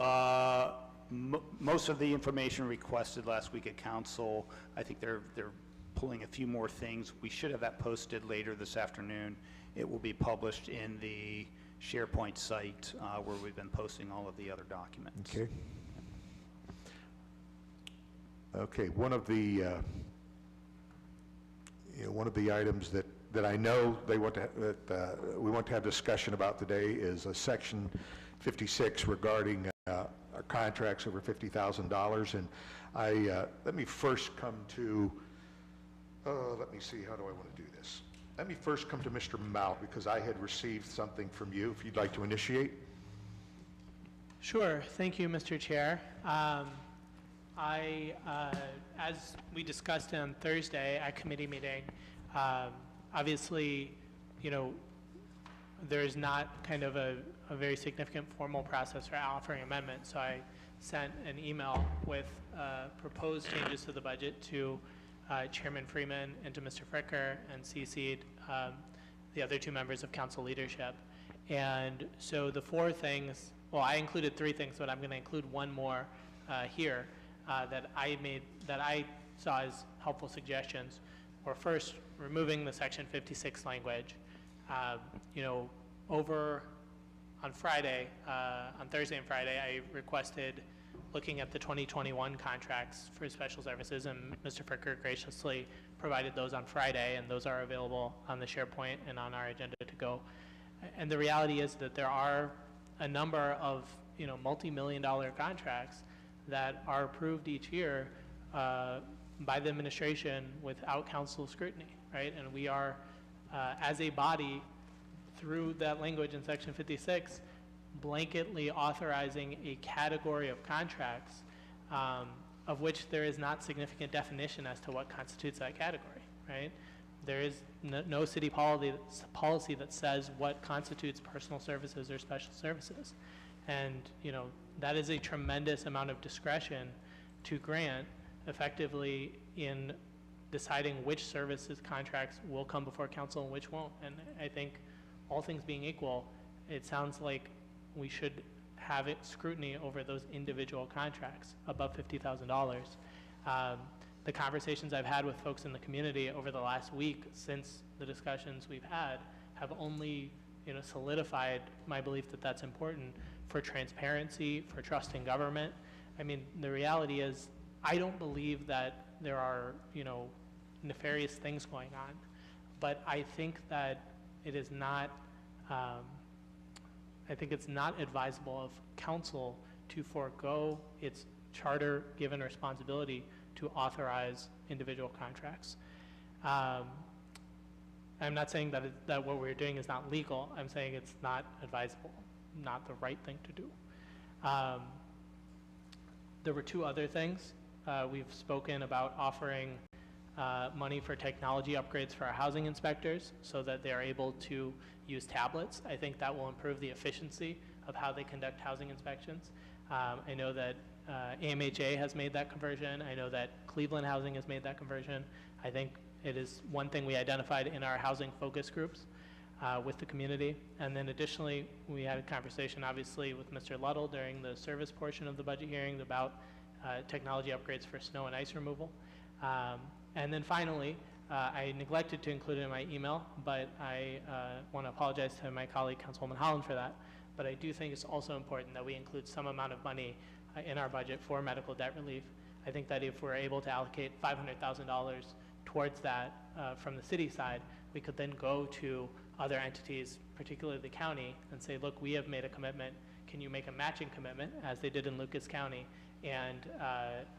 most of the information requested last week at council. I think they're pulling a few more things. We should have that posted later this afternoon. It will be published in the SharePoint site where we've been posting all of the other documents. Okay. Okay, one of the items that I know they want to we want to have discussion about today is Section 56 regarding our contracts over $50,000. And let me first come to let me see, how do I want to do this? Let me first come to Mr. Mao, because I had received something from you, if you'd like to initiate. Sure. Thank you, Mr. Chair. As we discussed on Thursday at committee meeting, obviously, there is not kind of a very significant formal process for offering amendments. So I sent an email with proposed changes to the budget to Chairman Freeman and to Mr. Fricker, and CC'd the other two members of council leadership. And so the four things, well, I included three things, but I'm going to include one more here that I saw as helpful suggestions. Were first, removing the Section 56 language. Over on Friday, on Thursday and Friday, I requested looking at the 2021 contracts for special services, and Mr. Fricker graciously provided those on Friday, and those are available on the SharePoint and on our agenda to go. And the reality is that there are a number of multi-million-dollar contracts that are approved each year by the administration without council scrutiny, right? And we are, as a body, through that language in Section 56, blanketly authorizing a category of contracts of which there is not significant definition as to what constitutes that category, right? There is no city policy that says what constitutes personal services or special services. And, that is a tremendous amount of discretion to grant effectively in deciding which services contracts will come before council and which won't. And I think all things being equal, it sounds like we should have it scrutiny over those individual contracts above $50,000. The conversations I've had with folks in the community over the last week since the discussions we've had have only solidified my belief that that's important for transparency, for trust in government. I mean, the reality is, I don't believe that there are, nefarious things going on, but I think that it is not, I think it's not advisable of council to forego its charter-given responsibility to authorize individual contracts. I'm not saying that what we're doing is not legal. I'm saying it's not advisable, not the right thing to do. There were two other things. We've spoken about offering money for technology upgrades for our housing inspectors so that they are able to use tablets. I think that will improve the efficiency of how they conduct housing inspections. I know that AMHA has made that conversion. I know that Cleveland Housing has made that conversion. I think it is one thing we identified in our housing focus groups with the community. And then additionally, we had a conversation, obviously, with Mr. Luddle during the service portion of the budget hearing about technology upgrades for snow and ice removal. And then finally, I neglected to include it in my email, but I want to apologize to my colleague, Councilwoman Holland, for that. But I do think it's also important that we include some amount of money in our budget for medical debt relief. I think that if we're able to allocate $500,000 towards that from the city side, we could then go to other entities, particularly the county, and say, look, we have made a commitment. Can you make a matching commitment, as they did in Lucas County, and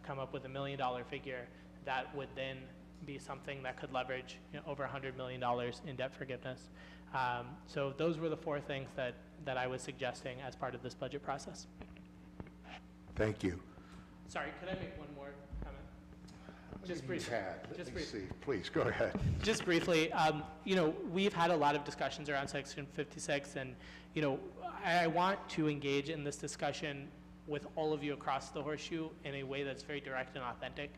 come up with $1 million figure that would then be something that could leverage over $100 million in debt forgiveness. So those were the 4 things that I was suggesting as part of this budget process. Thank you. Sorry, could I make one more comment? Just briefly. Let me see. Please, go ahead. Just briefly, we've had a lot of discussions around Section 56, and, I want to engage in this discussion with all of you across the horseshoe in a way that's very direct and authentic.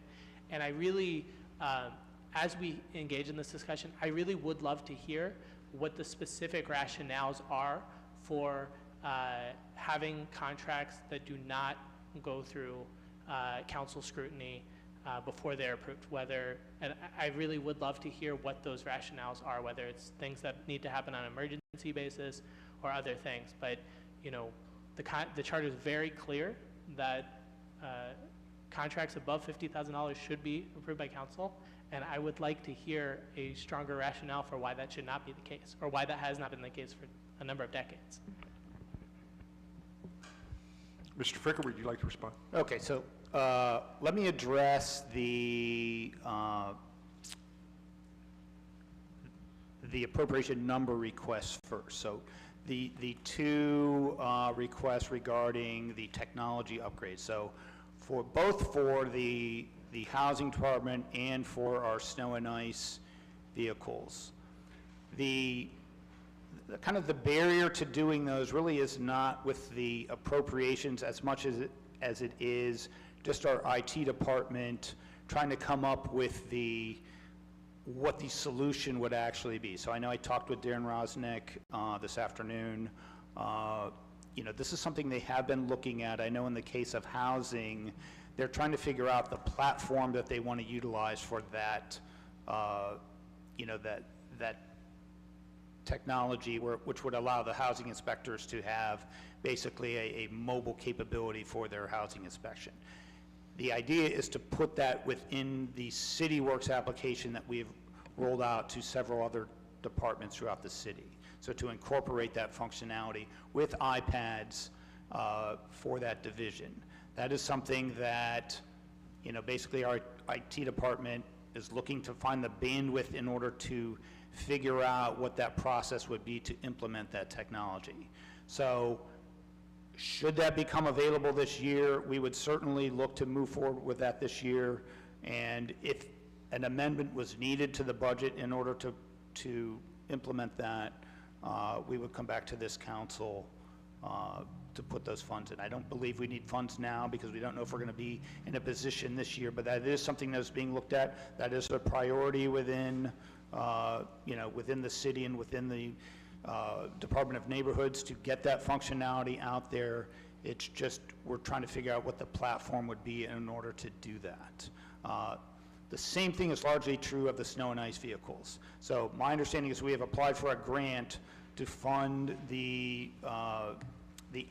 And I really, as we engage in this discussion, I really would love to hear what the specific rationales are for having contracts that do not go through council scrutiny before they're approved, and I really would love to hear what those rationales are, whether it's things that need to happen on an emergency basis or other things. But, the charter is very clear that contracts above $50,000 should be approved by council, and I would like to hear a stronger rationale for why that should not be the case, or why that has not been the case for a number of decades. Mr. Fricker, would you like to respond? Okay, so let me address the appropriation number requests first. So the 2 requests regarding the technology upgrades. So for both for the housing department and for our snow and ice vehicles, the kind of the barrier to doing those really is not with the appropriations as much as it is just our IT department trying to come up with what the solution would actually be. So I know I talked with Darren Rosnick this afternoon. This is something they have been looking at. I know in the case of housing, they're trying to figure out the platform that they want to utilize for that, that technology, which would allow the housing inspectors to have basically a mobile capability for their housing inspection. The idea is to put that within the CityWorks application that we've rolled out to several other departments throughout the city. So to incorporate that functionality with iPads for that division. That is something that, basically our IT department is looking to find the bandwidth in order to figure out what that process would be to implement that technology. So should that become available this year, we would certainly look to move forward with that this year. And if an amendment was needed to the budget in order to implement that, we would come back to this council to put those funds in. I don't believe we need funds now because we don't know if we're going to be in a position this year, but that is something that is being looked at. That is a priority within within the city and within the Department of Neighborhoods to get that functionality out there. It's just we're trying to figure out what the platform would be in order to do that. The same thing is largely true of the snow and ice vehicles. So my understanding is we have applied for a grant to fund the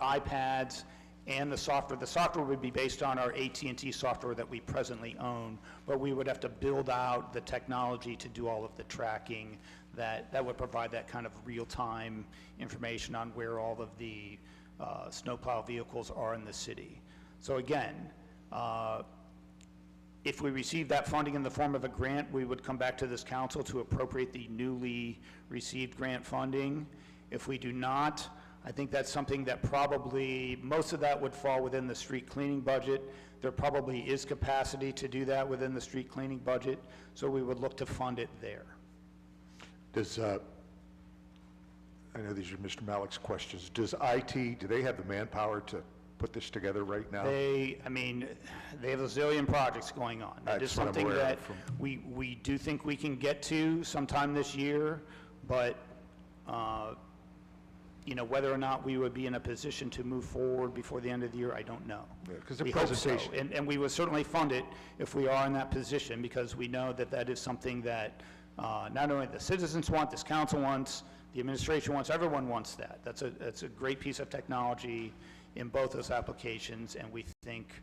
iPads and the software. The software would be based on our AT&T software that we presently own, but we would have to build out the technology to do all of the tracking that would provide that kind of real-time information on where all of the snowplow vehicles are in the city. So again, if we receive that funding in the form of a grant, we would come back to this council to appropriate the newly received grant funding. If we do not, I think that's something that probably, most of that would fall within the street cleaning budget. There probably is capacity to do that within the street cleaning budget, so we would look to fund it there. Does, I know these are Mr. Malik's questions. Does IT, do they have the manpower to put this together right now? They have a zillion projects going on. That is That's what I'm something aware that of from- we do think we can get to sometime this year, but, whether or not we would be in a position to move forward before the end of the year, I don't know. Yeah, 'cause the We hope so. presentation- And we would certainly fund it if we are in that position, because we know that that is something that not only the citizens want, this council wants, the administration wants, everyone wants that. That's a great piece of technology in both those applications, and we think,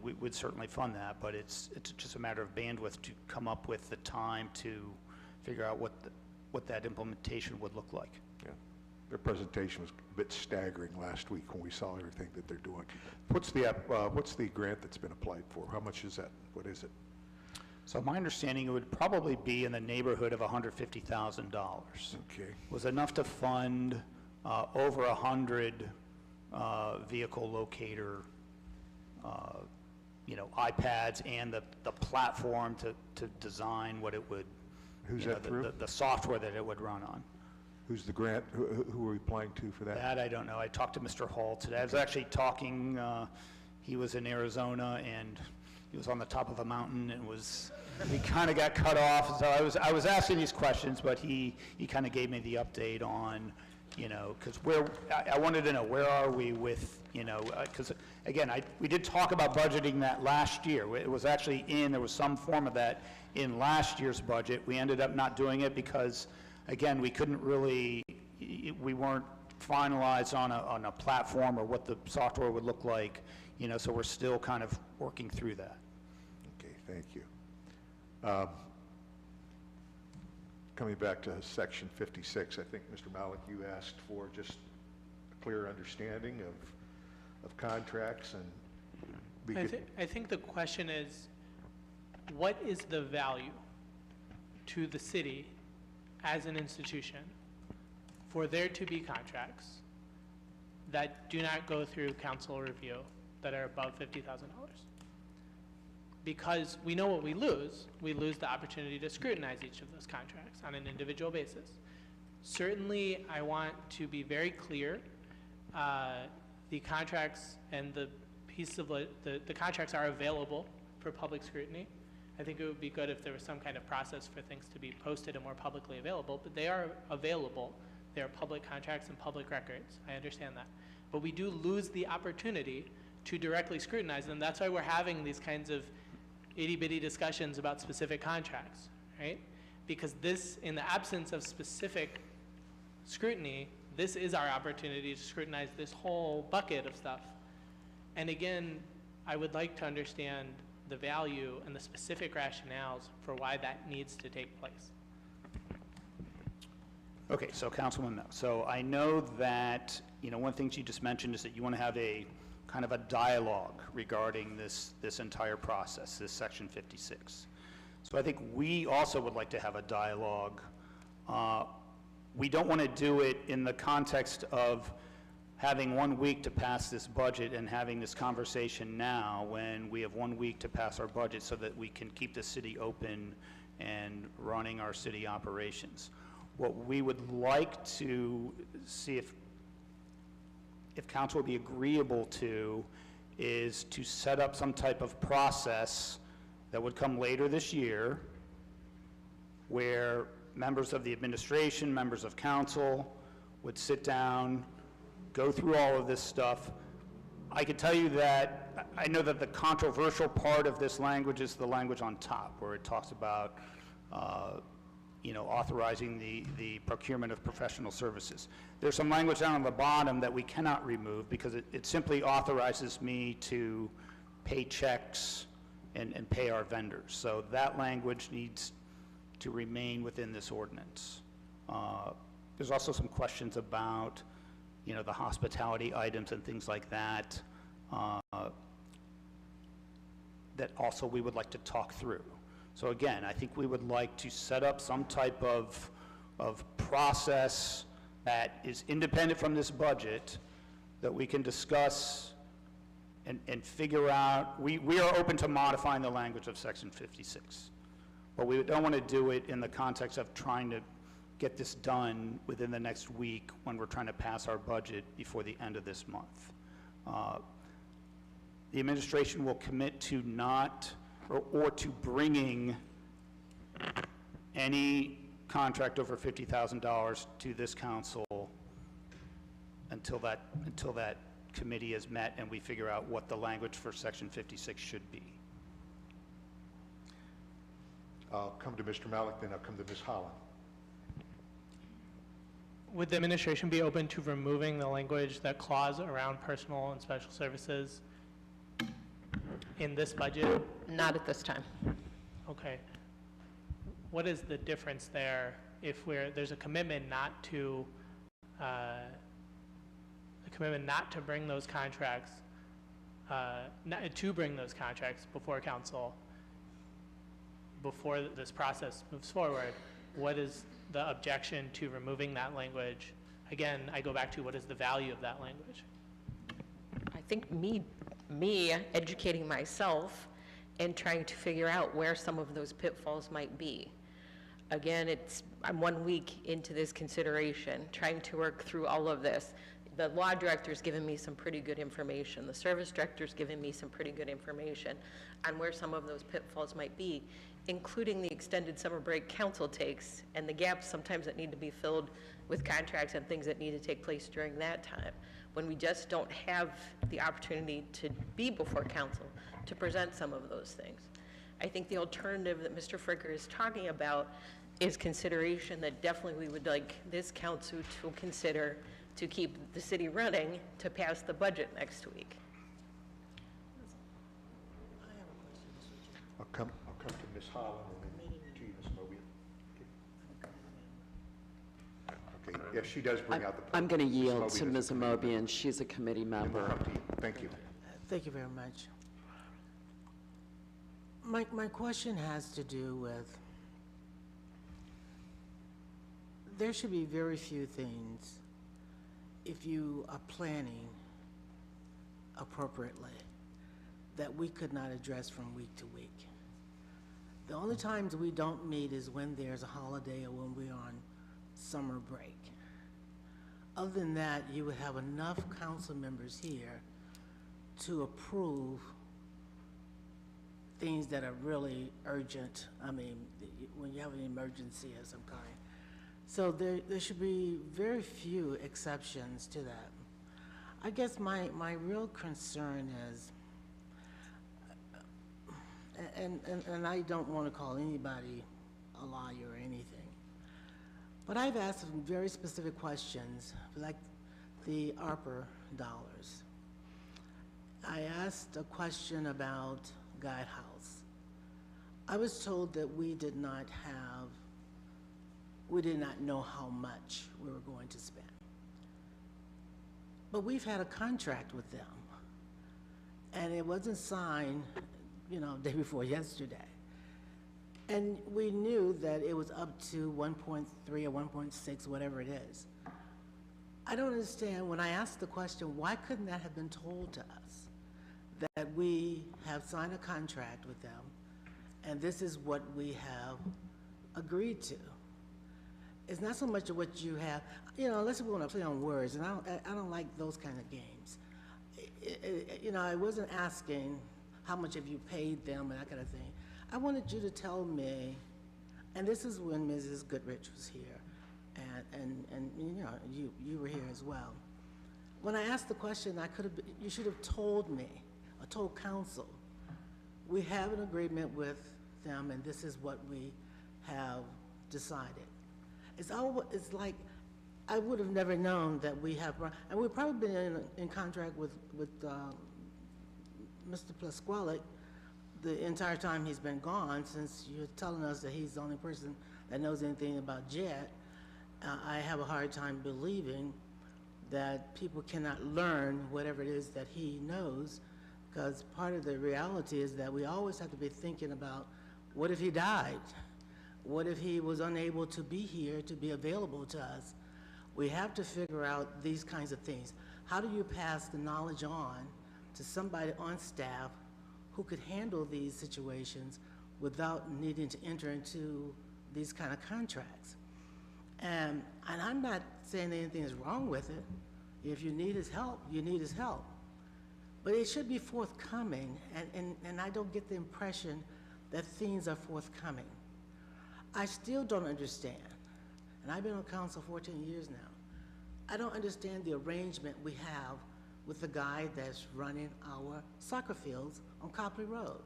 we would certainly fund that, but it's just a matter of bandwidth to come up with the time to figure out what that implementation would look like. Yeah. Their presentation was a bit staggering last week when we saw everything that they're doing. What's the grant that's been applied for? How much is that? What is it? So my understanding, it would probably be in the neighborhood of $150,000. Okay. Was enough to fund over 100 vehicle locator, iPads, and the platform to design what it would, Who's that through? the software that it would run on. Who's the grant? Who are we applying to for that? That I don't know. I talked to Mr. Hall today. I was actually talking, he was in Arizona, and he was on the top of a mountain, and we kind of got cut off. So I was asking these questions, but he kind of gave me the update on, because I wanted to know, where are we with, because again, we did talk about budgeting that last year. It was actually there was some form of that in last year's budget. We ended up not doing it because, again, we weren't finalized on a platform or what the software would look like, so we're still kind of working through that. Okay, thank you. Coming back to section 56, I think, Mr. Malik, you asked for just a clear understanding of contracts and... I think the question is, what is the value to the city as an institution for there to be contracts that do not go through council review that are above $50,000? Because we know what we lose the opportunity to scrutinize each of those contracts on an individual basis. Certainly, I want to be very clear, the contracts and the piece of the contracts are available for public scrutiny. I think it would be good if there was some kind of process for things to be posted and more publicly available, but they are available. They are public contracts and public records. I understand that. But we do lose the opportunity to directly scrutinize them. That's why we're having these kinds of itty-bitty discussions about specific contracts, right? Because this, in the absence of specific scrutiny, this is our opportunity to scrutinize this whole bucket of stuff. And again, I would like to understand the value and the specific rationales for why that needs to take place. Okay, so Councilman Mel. So I know that, one of the things you just mentioned is that you want to have a kind of a dialogue regarding this entire process, this Section 56. So I think we also would like to have a dialogue. We don't want to do it in the context of having 1 week to pass this budget and having this conversation now when we have 1 week to pass our budget so that we can keep the city open and running our city operations. What we would like to see if council would be agreeable to is to set up some type of process that would come later this year where members of the administration, members of council would sit down, go through all of this stuff. I can tell you that I know that the controversial part of this language is the language on top, where it talks about authorizing the procurement of professional services. There's some language down on the bottom that we cannot remove because it simply authorizes me to pay checks and pay our vendors. So that language needs to remain within this ordinance. There's also some questions about the hospitality items and things like that, that also we would like to talk through. So again, I think we would like to set up some type of process that is independent from this budget that we can discuss and figure out. We are open to modifying the language of Section 56, but we don't want to do it in the context of trying to get this done within the next week when we're trying to pass our budget before the end of this month. The administration will commit to not, or to bringing any contract over $50,000 to this council until that committee is met and we figure out what the language for Section 56 should be. I'll come to Mr. Malik, then I'll come to Ms. Holland. Would the administration be open to removing the language, that clause around personal and special services in this budget? Not at this time. Okay. What is the difference there if there's a commitment not to, bring those contracts, bring those contracts before council before this process moves forward? What is the objection to removing that language? Again, I go back to what is the value of that language? I think me educating myself and trying to figure out where some of those pitfalls might be. Again, I'm 1 week into this consideration, trying to work through all of this. The law director's given me some pretty good information. The service director's given me some pretty good information on where some of those pitfalls might be, including the extended summer break council takes and the gaps sometimes that need to be filled with contracts and things that need to take place during that time, when we just don't have the opportunity to be before council to present some of those things. I think the alternative that Mr. Fricker is talking about is consideration that definitely we would like this council to consider to keep the city running to pass the budget next week. I'll come to Ms. Holland and then to you, Ms. Moby. Okay, yes, she does bring out the point. I'm going to yield to Moby Ms. does a committee Amobian. She's a committee member. And we'll member. come to you. Thank you. Thank you very much. My question has to do with, there should be very few things, if you are planning appropriately, that we could not address from week to week. The only times we don't meet is when there's a holiday or when we're on summer break. Other than that, you would have enough council members here to approve things that are really urgent. I mean, when you have an emergency of some kind. So there should be very few exceptions to that. I guess my real concern is, and I don't want to call anybody a liar or anything, but I've asked some very specific questions, like the ARPA dollars. I asked a question about Guide House. I was told that we did not know how much we were going to spend. But we've had a contract with them, and it wasn't signed, day before yesterday. And we knew that it was up to 1.3 or 1.6, whatever it is. I don't understand, when I asked the question, why couldn't that have been told to us? That we have signed a contract with them, and this is what we have agreed to. It's not so much of what you have, unless we want to play on words, and I don't like those kind of games. I wasn't asking how much have you paid them and that kind of thing. I wanted you to tell me, and this is when Mrs. Goodrich was here, and you were here as well. When I asked the question, you should have told me, or told council, we have an agreement with them, and this is what we have decided. It's like I would have never known that we have, and we've probably been in contract with Mr. Plasquale the entire time he's been gone, since you're telling us that he's the only person that knows anything about JET. I have a hard time believing that people cannot learn whatever it is that he knows, because part of the reality is that we always have to be thinking about, what if he died? What if he was unable to be here, to be available to us? We have to figure out these kinds of things. How do you pass the knowledge on to somebody on staff who could handle these situations without needing to enter into these kind of contracts? And I'm not saying anything is wrong with it. If you need his help, you need his help. But it should be forthcoming, and I don't get the impression that things are forthcoming. I still don't understand, and I've been on council 14 years now. I don't understand the arrangement we have with the guy that's running our soccer fields on Copley Road.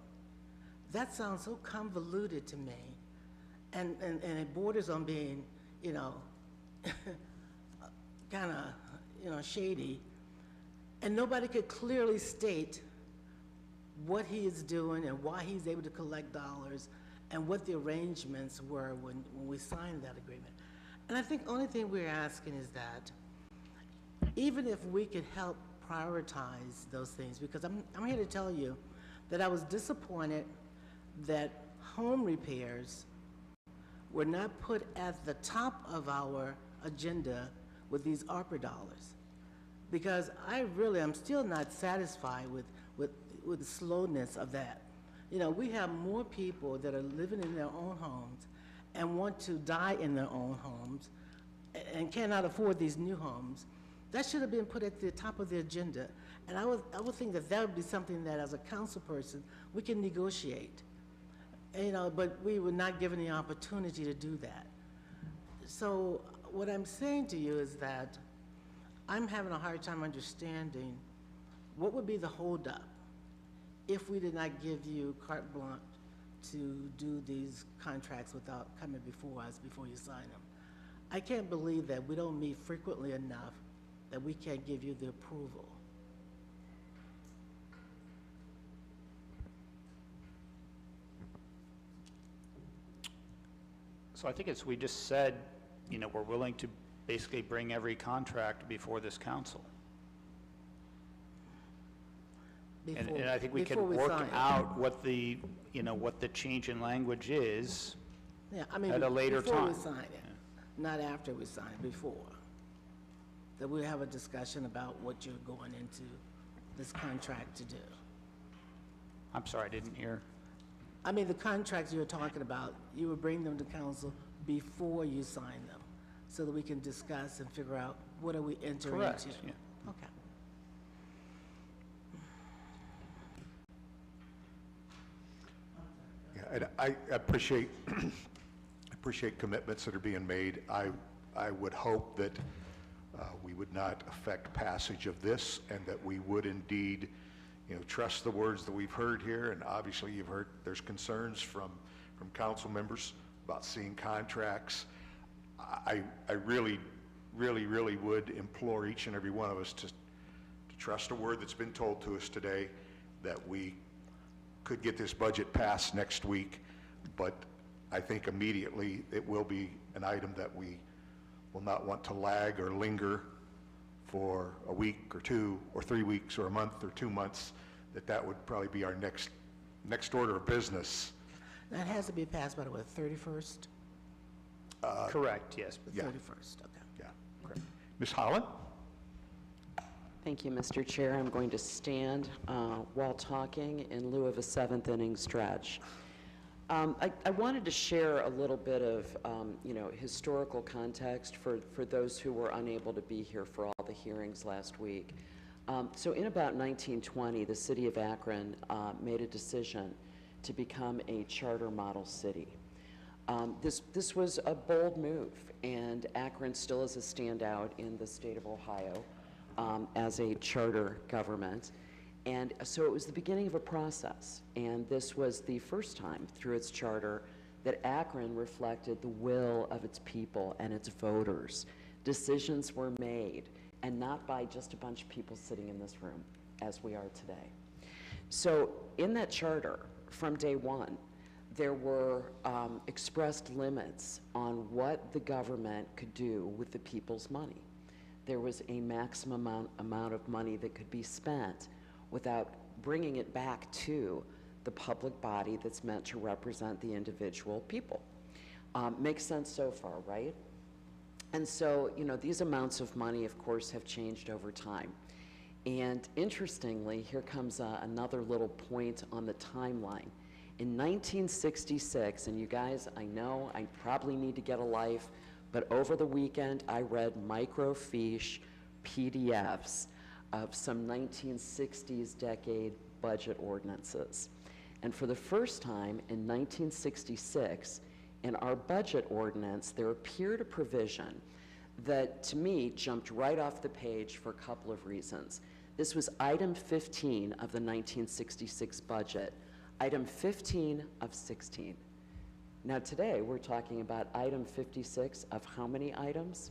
That sounds so convoluted to me, and it borders on being, you know, kind of, you know, shady. And nobody could clearly state what he is doing and why he's able to collect dollars and what the arrangements were when we signed that agreement. And I think the only thing we're asking is that even if we could help prioritize those things, because I'm here to tell you that I was disappointed that home repairs were not put at the top of our agenda with these ARPA dollars. Because I really am still not satisfied with the slowness of that. You know, we have more people that are living in their own homes and want to die in their own homes and cannot afford these new homes. That should have been put at the top of the agenda. And I would think that that would be something that as a council person, we can negotiate. And, you know, but we were not given the opportunity to do that. So what I'm saying to you is that I'm having a hard time understanding what would be the holdup if we did not give you carte blanche to do these contracts without coming before us before you sign them. I can't believe that we don't meet frequently enough that we can't give you the approval. So I think as we just said, you know, we're willing to basically bring every contract before this council. And I think we can work out what the, you know, what the change in language is at a later time. Before we sign it, not after we sign it, before. That we have a discussion about what you're going into this contract to do. I'm sorry, I didn't hear. I mean, the contracts you were talking about, you would bring them to council before you sign them, so that we can discuss and figure out what are we entering into. Correct, yeah. Okay. Yeah, and I appreciate commitments that are being made. I would hope that we would not affect passage of this, and that we would indeed, you know, trust the words that we've heard here. And obviously, you've heard there's concerns from council members about seeing contracts. I really would implore each and every one of us to trust a word that's been told to us today, that we could get this budget passed next week, but I think immediately it will be an item that we will not want to lag or linger for a week or 2 or 3 weeks or a month or 2 months, that would probably be our next order of business. That has to be passed by the, what, 31st? Correct, yes. The Yeah. 31st, okay. Yeah, correct. Ms. Holland? Thank you, Mr. Chair. I'm going to stand while talking in lieu of a 7th inning stretch. I wanted to share a little bit of, you know, historical context for those who were unable to be here for all the hearings last week. So in about 1920, the city of Akron made a decision to become a charter model city. This was a bold move, and Akron still is a standout in the state of Ohio as a charter government. And so it was the beginning of a process, and this was the first time through its charter that Akron reflected the will of its people and its voters. Decisions were made, and not by just a bunch of people sitting in this room, as we are today. So in that charter, from day one, there were expressed limits on what the government could do with the people's money. There was a maximum amount of money that could be spent without bringing it back to the public body that's meant to represent the individual people. Makes sense so far, right? And so, you know, these amounts of money, of course, have changed over time. And interestingly, here comes another little point on the timeline. In 1966, and you guys, I know I probably need to get a life, but over the weekend, I read microfiche PDFs of some 1960s decade budget ordinances. And for the first time in 1966, in our budget ordinance, there appeared a provision that, to me, jumped right off the page for a couple of reasons. This was item 15 of the 1966 budget, item 15 of 16. Now today, we're talking about item 56 of how many items?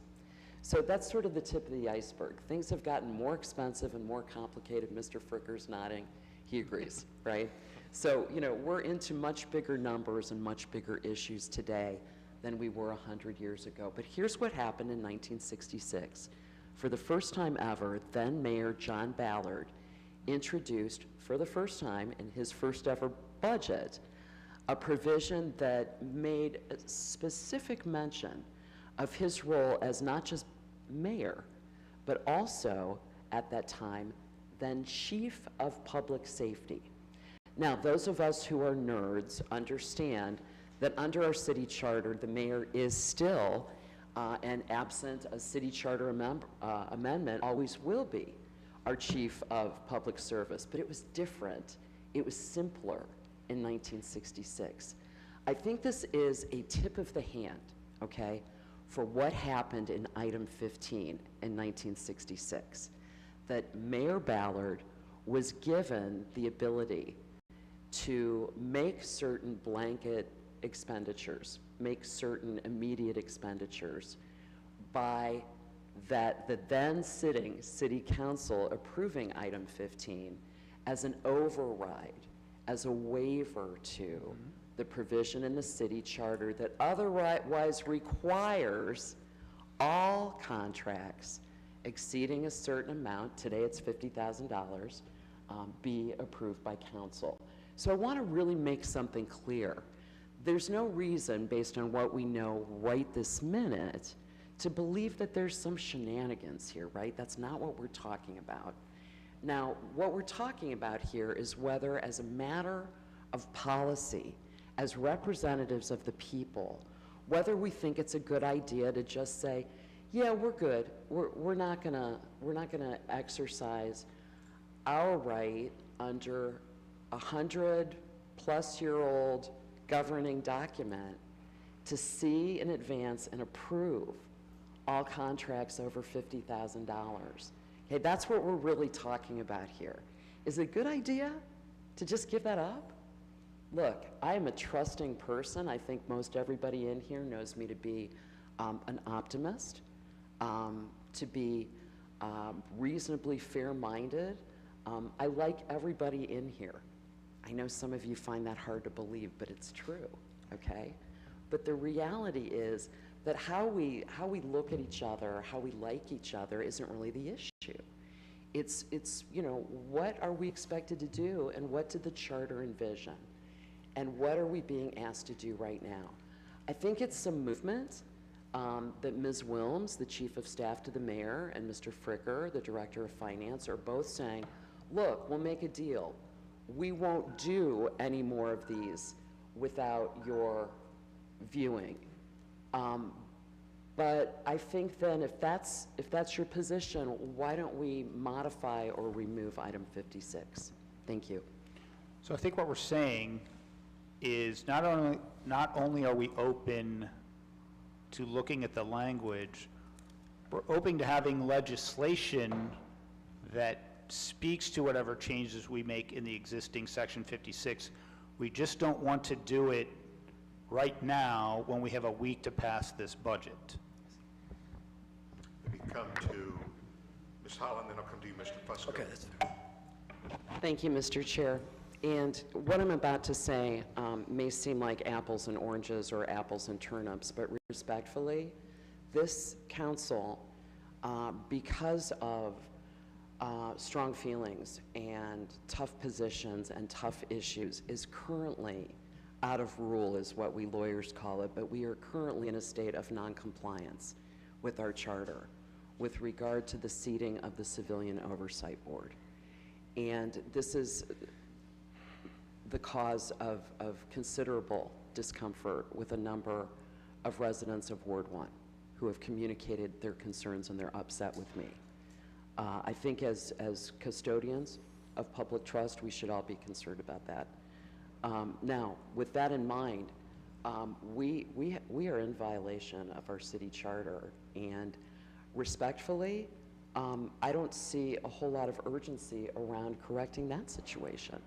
So that's sort of the tip of the iceberg. Things have gotten more expensive and more complicated. Mr. Fricker's nodding. He agrees, right? So, you know, we're into much bigger numbers and much bigger issues today than we were 100 years ago. But here's what happened in 1966. For the first time ever, then Mayor John Ballard introduced, for the first time in his first ever budget, a provision that made a specific mention of his role as not just mayor, but also, at that time, then chief of public safety. Now, those of us who are nerds understand that under our city charter, the mayor is still, and absent a city charter amendment, always will be our chief of public service. But it was different. It was simpler in 1966. I think this is a tip of the hand, okay, for what happened in item 15 in 1966. That Mayor Ballard was given the ability to make certain blanket expenditures, make certain immediate expenditures by the then sitting city council approving item 15 as an override, as a waiver to the provision in the city charter that otherwise requires all contracts exceeding a certain amount, today it's $50,000, be approved by council. So I want to really make something clear. There's no reason, based on what we know right this minute, to believe that there's some shenanigans here, right? That's not what we're talking about. Now, what we're talking about here is whether, as a matter of policy, as representatives of the people, whether we think it's a good idea to just say, yeah, we're good. We're not gonna exercise our right under 100-plus-year-old governing document to see in advance and approve all contracts over $50,000. Okay, that's what we're really talking about here. Is it a good idea to just give that up? Look, I am a trusting person. I think most everybody in here knows me to be an optimist, to be reasonably fair-minded. I like everybody in here. I know some of you find that hard to believe, but it's true, okay? But the reality is that how we look at each other, how we like each other isn't really the issue. It's you know, what are we expected to do and what did the charter envision? And what are we being asked to do right now? I think it's some movement that Ms. Wilms, the Chief of Staff to the Mayor, and Mr. Fricker, the Director of Finance, are both saying, look, we'll make a deal. We won't do any more of these without your viewing. But I think then if that's your position, why don't we modify or remove item 56? Thank you. So I think what we're saying is not only are we open to looking at the language, we're open to having legislation that speaks to whatever changes we make in the existing section 56. We just don't want to do it right now when we have a week to pass this budget. Let me come to Ms. Holland, then I'll come to you, Mr. Fusco. Okay, that's fair. Thank you, Mr. Chair. And what I'm about to say may seem like apples and oranges or apples and turnips, but respectfully, this council, because of strong feelings and tough positions and tough issues, is currently out of rule, is what we lawyers call it, but we are currently in a state of non-compliance with our charter with regard to the seating of the Civilian Oversight Board. And this is the cause of considerable discomfort with a number of residents of Ward 1. who have communicated their concerns and they're upset with me. I think as custodians of public trust, we should all be concerned about that. Now, with that in mind, we are in violation of our city charter, and respectfully, I don't see a whole lot of urgency around correcting that situation.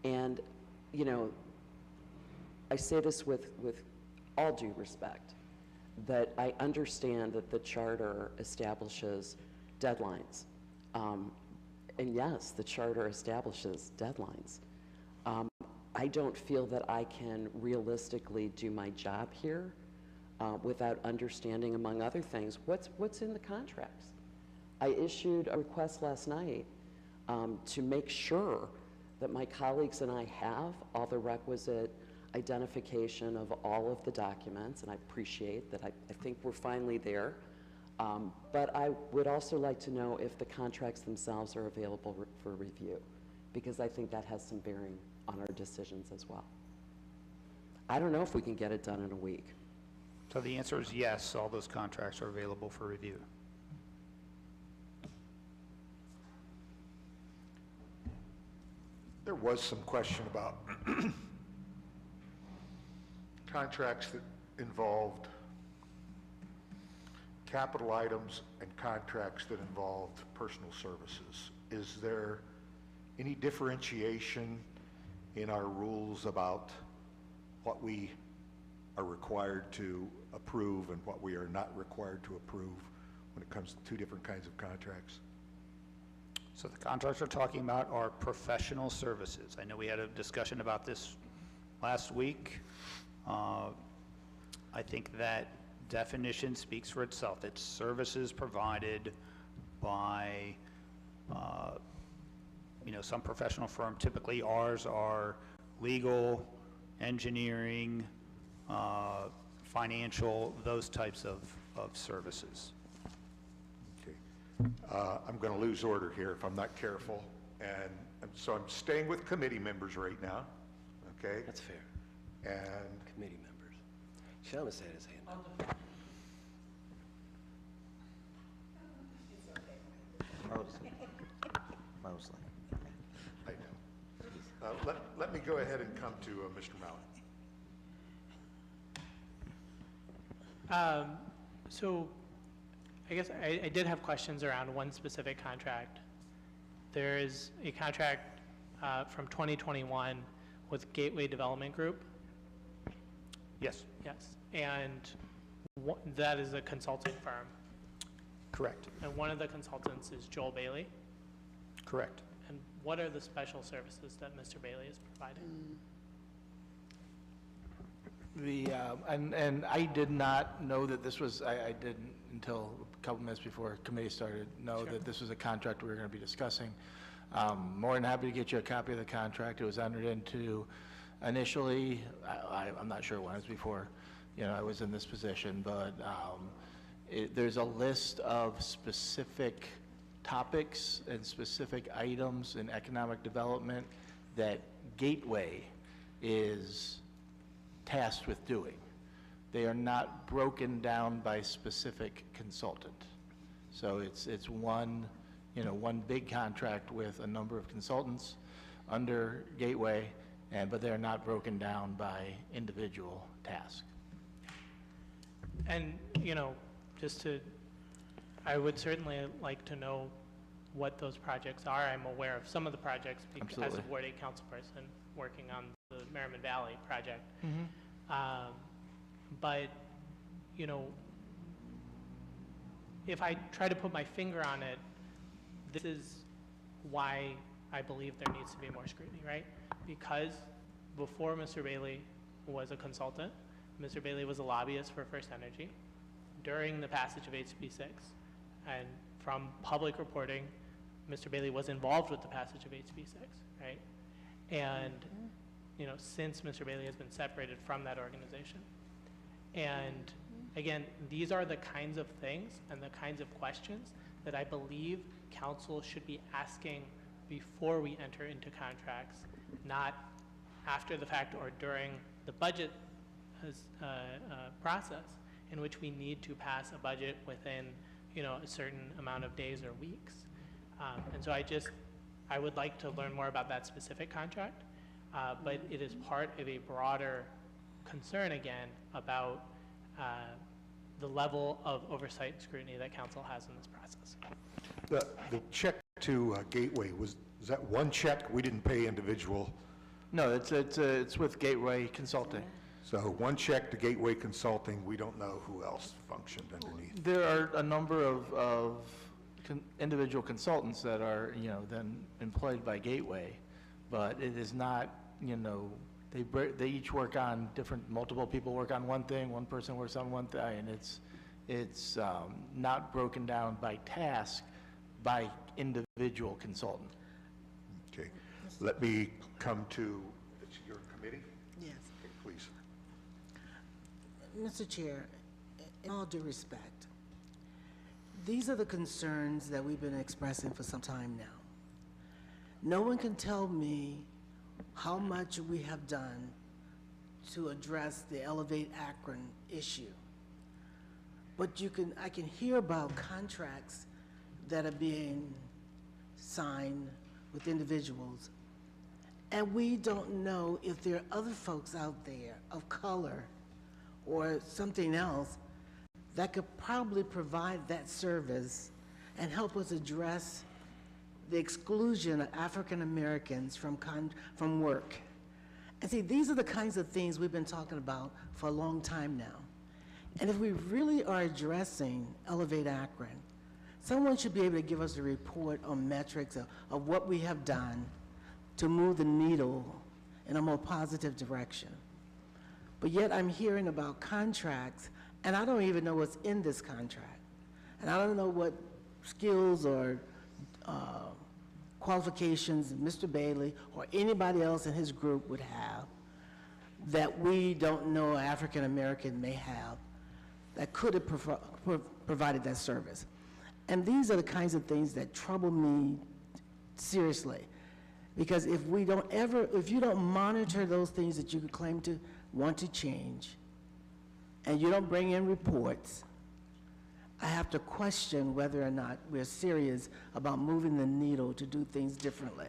And, you know, I say this with all due respect, that I understand that the charter establishes deadlines. And yes, the charter establishes deadlines. I don't feel that I can realistically do my job here without understanding, among other things, what's in the contracts. I issued a request last night to make sure that my colleagues and I have all the requisite identification of all of the documents, and I appreciate that. I think we're finally there. But I would also like to know if the contracts themselves are available for review, because I think that has some bearing on our decisions as well. I don't know if we can get it done in a week. So the answer is yes, all those contracts are available for review. There was some question about contracts that involved capital items and contracts that involved personal services. Is there any differentiation in our rules about what we are required to approve and what we are not required to approve when it comes to two different kinds of contracts? So the contracts we're talking about are professional services. I know we had a discussion about this last week. I think that definition speaks for itself. It's services provided by, some professional firm. Typically ours are legal, engineering, financial, those types of services. Okay. I'm going to lose order here if I'm not careful. And so I'm staying with committee members right now. Okay? That's fair. And Committee members. Seamus had his hand up. Mostly. I know. Let me go ahead and come to Mr. Mallett. So I guess I did have questions around one specific contract. There is a contract from 2021 with Gateway Development Group. Yes. Yes. And that is a consulting firm. Correct. And one of the consultants is Joel Bailey. Correct. And what are the special services that Mr. Bailey is providing? And I did not know that this was, I didn't until a couple minutes before committee started know that this was a contract we were going to be discussing. More than happy to get you a copy of the contract. It was entered into initially, I'm not sure when, it was before, I was in this position, but there's a list of specific topics and specific items in economic development that Gateway is tasked with doing. They are not broken down by specific consultant. So it's one, one big contract with a number of consultants under Gateway, but they're not broken down by individual task. And, I would certainly like to know what those projects are. I'm aware of some of the projects as a Ward 8 councilperson working on the Merriman Valley project. But, if I try to put my finger on it, this is why I believe there needs to be more scrutiny, right? Because before Mr. Bailey was a consultant, Mr. Bailey was a lobbyist for First Energy during the passage of HB 6. And from public reporting, Mr. Bailey was involved with the passage of HB 6, right? And, since Mr. Bailey has been separated from that organization. And again, these are the kinds of things and the kinds of questions that I believe council should be asking before we enter into contracts, not after the fact or during the budget process. in which we need to pass a budget within, a certain amount of days or weeks. And so I would like to learn more about that specific contract, but it is part of a broader concern, again, about the level of oversight and scrutiny that council has in this process. The check to Gateway, is that one check? We didn't pay individual? No, it's with Gateway Consulting. So one check to Gateway Consulting, we don't know who else functioned underneath. There are a number of individual consultants that are, then employed by Gateway, but it is not, they each work on multiple people work on one thing, one person works on one thing, and it's not broken down by task, by individual consultant. Okay, let me come to, it's your committee? Yes. Okay, please. Mr. Chair, in all due respect, these are the concerns that we've been expressing for some time now. No one can tell me how much we have done to address the Elevate Akron issue. But I can hear about contracts that are being signed with individuals, and we don't know if there are other folks out there of color or something else that could probably provide that service and help us address the exclusion of African Americans from work. And see, these are the kinds of things we've been talking about for a long time now. And if we really are addressing Elevate Akron, someone should be able to give us a report on metrics of what we have done to move the needle in a more positive direction. But yet I'm hearing about contracts, and I don't even know what's in this contract. And I don't know what skills or qualifications Mr. Bailey or anybody else in his group would have that we don't know an African American may have that could have provided that service. And these are the kinds of things that trouble me seriously. Because if you don't monitor those things that you claim to want to change, and you don't bring in reports, I have to question whether or not we're serious about moving the needle to do things differently.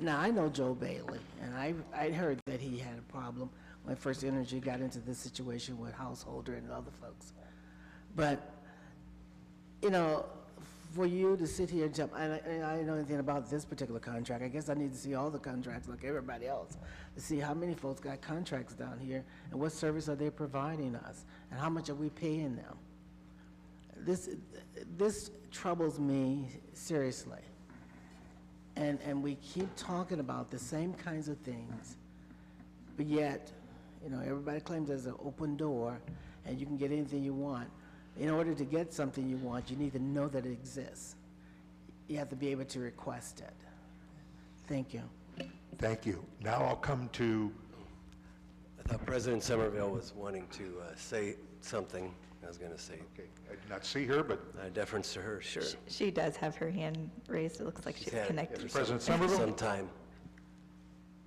Now, I know Joe Bailey, and I heard that he had a problem when First Energy got into this situation with Householder and other folks. But, for you to sit here and jump, I don't know anything about this particular contract. I guess I need to see all the contracts like everybody else to see how many folks got contracts down here and what service are they providing us and how much are we paying them. This troubles me seriously. And we keep talking about the same kinds of things, but yet, everybody claims there's an open door and you can get anything you want. In order to get something you want, you need to know that it exists. You have to be able to request it. Thank you. Thank you. Now I'll come to... I thought President Somerville was wanting to say something. I was going to say. Okay, I did not see her, but... deference to her, sure. She does have her hand raised. It looks like she's connected. Yes, President Somerville? Sometime.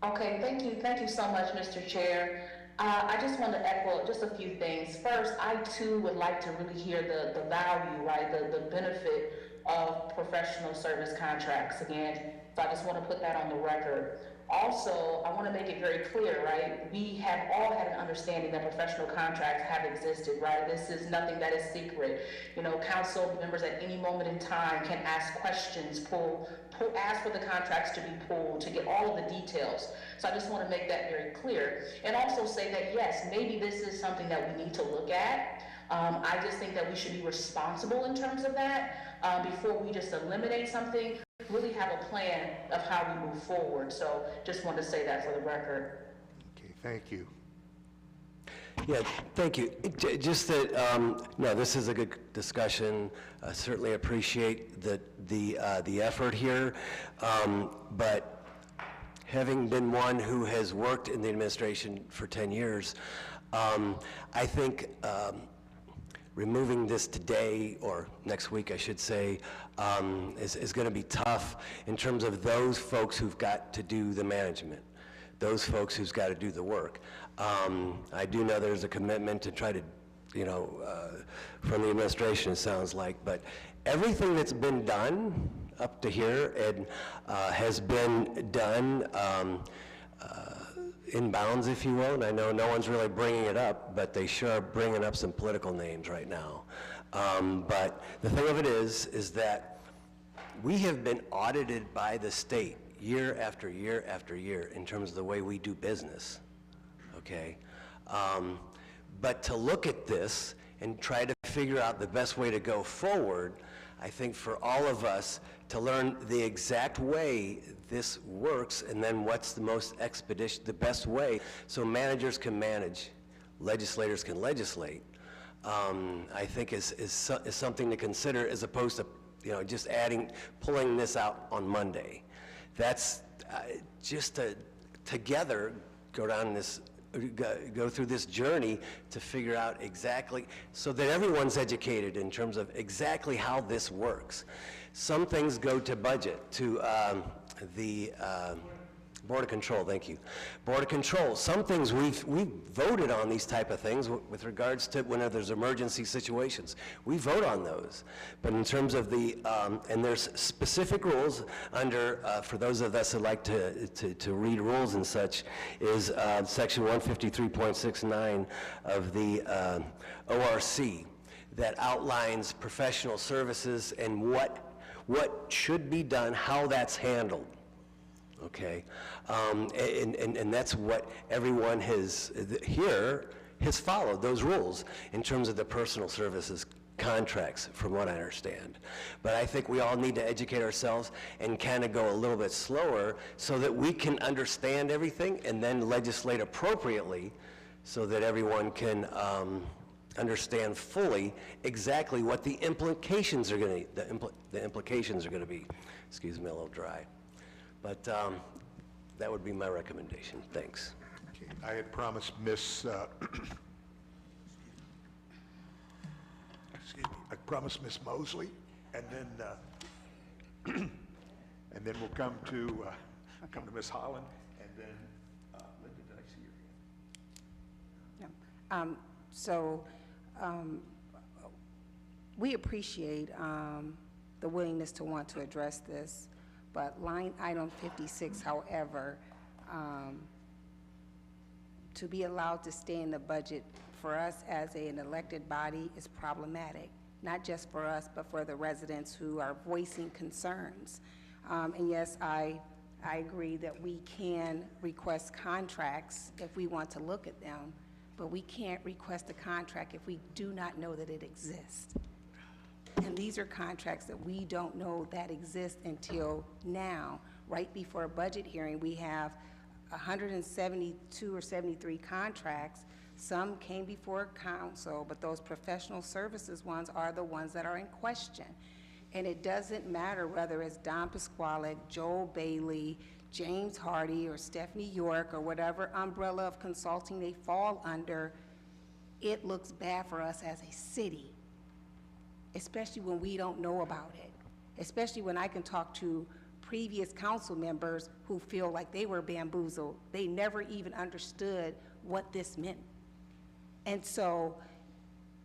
Okay, thank you so much, Mr. Chair. I just want to echo just a few things. First, I too would like to really hear the value, right, the benefit of professional service contracts again. So I just want to put that on the record. Also, I want to make it very clear, right, we have all had an understanding that professional contracts have existed, right? This is nothing that is secret. Council members at any moment in time can ask questions, ask for the contracts to be pulled, to get all of the details. So I just want to make that very clear. And also say that, yes, maybe this is something that we need to look at. I just think that we should be responsible in terms of that before we just eliminate something, really have a plan of how we move forward. So just want to say that for the record. Okay, thank you. Yeah, thank you. Just that, no, this is a good discussion. I certainly appreciate the effort here. But having been one who has worked in the administration for 10 years, I think removing this today, or next week I should say, is going to be tough in terms of those folks who've got to do the management, those folks who's got to do the work. I do know there's a commitment to try to from the administration, it sounds like, but everything that's been done up to here and has been done in bounds, if you will, and I know no one's really bringing it up, but they sure are bringing up some political names right now. But the thing of it is that we have been audited by the state year after year after year in terms of the way we do business, okay? But to look at this and try to figure out the best way to go forward, I think for all of us to learn the exact way this works and then what's the most the best way so managers can manage, legislators can legislate, I think is something to consider as opposed to, just pulling this out on Monday. That's just to together go down this, go through this journey to figure out exactly, so that everyone's educated in terms of exactly how this works. Some things go to budget, to the Board of Control, thank you. Board of Control, some things we've voted on these type of things with regards to whenever there's emergency situations. We vote on those. But in terms of the, and there's specific rules under, for those of us that like to read rules and such, is section 153.69 of the ORC that outlines professional services and what should be done, how that's handled. Okay, and that's what everyone has followed, those rules in terms of the personal services contracts, from what I understand. But I think we all need to educate ourselves and kind of go a little bit slower so that we can understand everything and then legislate appropriately so that everyone can understand fully exactly what the implications are going to, the implications are going to be. Excuse me, a little dry. But that would be my recommendation. Thanks. Okay. I had promised Miss Mosley, and then we'll come to Miss Holland, and then Linda, did I see your hand? Yeah. We appreciate the willingness to want to address this. But line item 56, however, to be allowed to stay in the budget for us as an elected body is problematic, not just for us, but for the residents who are voicing concerns. And yes, I agree that we can request contracts if we want to look at them, but we can't request a contract if we do not know that it exists. And these are contracts that we don't know that exist until now. Right before a budget hearing, we have 172 or 73 contracts. Some came before council, but those professional services ones are the ones that are in question. And it doesn't matter whether it's Don Pasquale, Joel Bailey, James Hardy, or Stephanie York, or whatever umbrella of consulting they fall under. It looks bad for us as a city, especially when we don't know about it, especially when I can talk to previous council members who feel like they were bamboozled. They never even understood what this meant. And so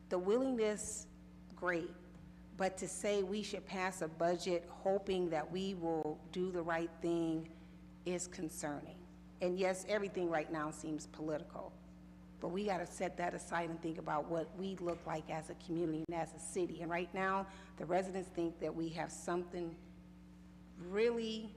the willingness, great, but to say we should pass a budget hoping that we will do the right thing is concerning. And yes, everything right now seems political. But we got to set that aside and think about what we look like as a community and as a city. And right now, the residents think that we have something really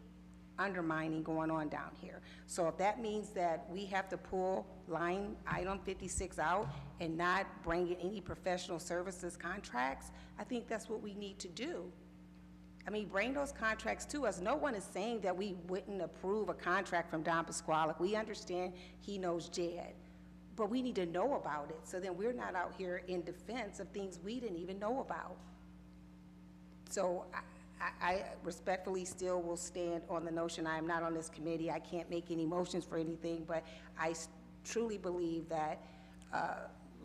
undermining going on down here. So if that means that we have to pull line item 56 out and not bring in any professional services contracts, I think that's what we need to do. I mean, bring those contracts to us. No one is saying that we wouldn't approve a contract from Don Pasquale. We understand he knows Jed. But we need to know about it, so then we're not out here in defense of things we didn't even know about. So I respectfully still will stand on the notion, I am not on this committee, I can't make any motions for anything, but I truly believe that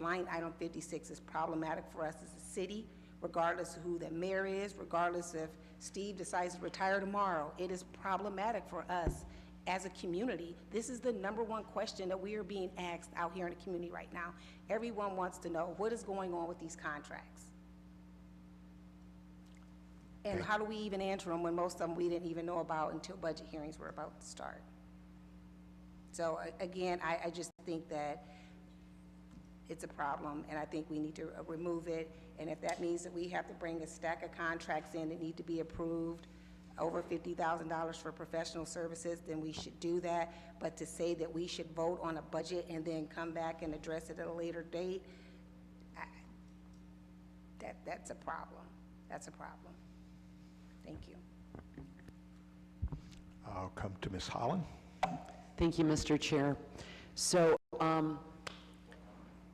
line item 56 is problematic for us as a city, regardless of who the mayor is, regardless if Steve decides to retire tomorrow. It is problematic for us as a community. This is the #1 question that we are being asked out here in the community right now. Everyone wants to know what is going on with these contracts. And how do we even answer them when most of them we didn't even know about until budget hearings were about to start? So again, I just think that it's a problem, and I think we need to remove it. And if that means that we have to bring a stack of contracts in that need to be approved, over $50,000 for professional services, then we should do that. But to say that we should vote on a budget and then come back and address it at a later date, that's a problem. That's a problem. Thank you. I'll come to Ms. Holland. Thank you, Mr. Chair. So,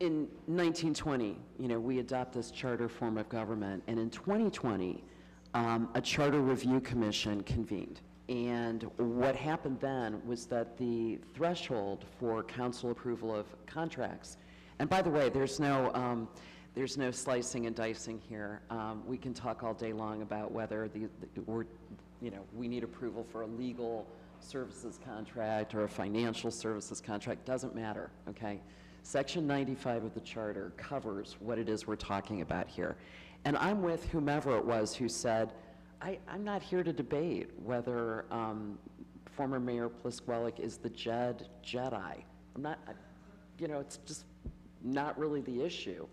in 1920, we adopt this charter form of government, and in 2020, a charter review commission convened. And what happened then was that the threshold for council approval of contracts, and by the way, there's no slicing and dicing here. We can talk all day long about whether we need approval for a legal services contract or a financial services contract. Doesn't matter, okay? Section 95 of the charter covers what it is we're talking about here. And I'm with whomever it was who said, I'm not here to debate whether former Mayor Pliskwellic is the Jedi. I'm not, it's just not really the issue.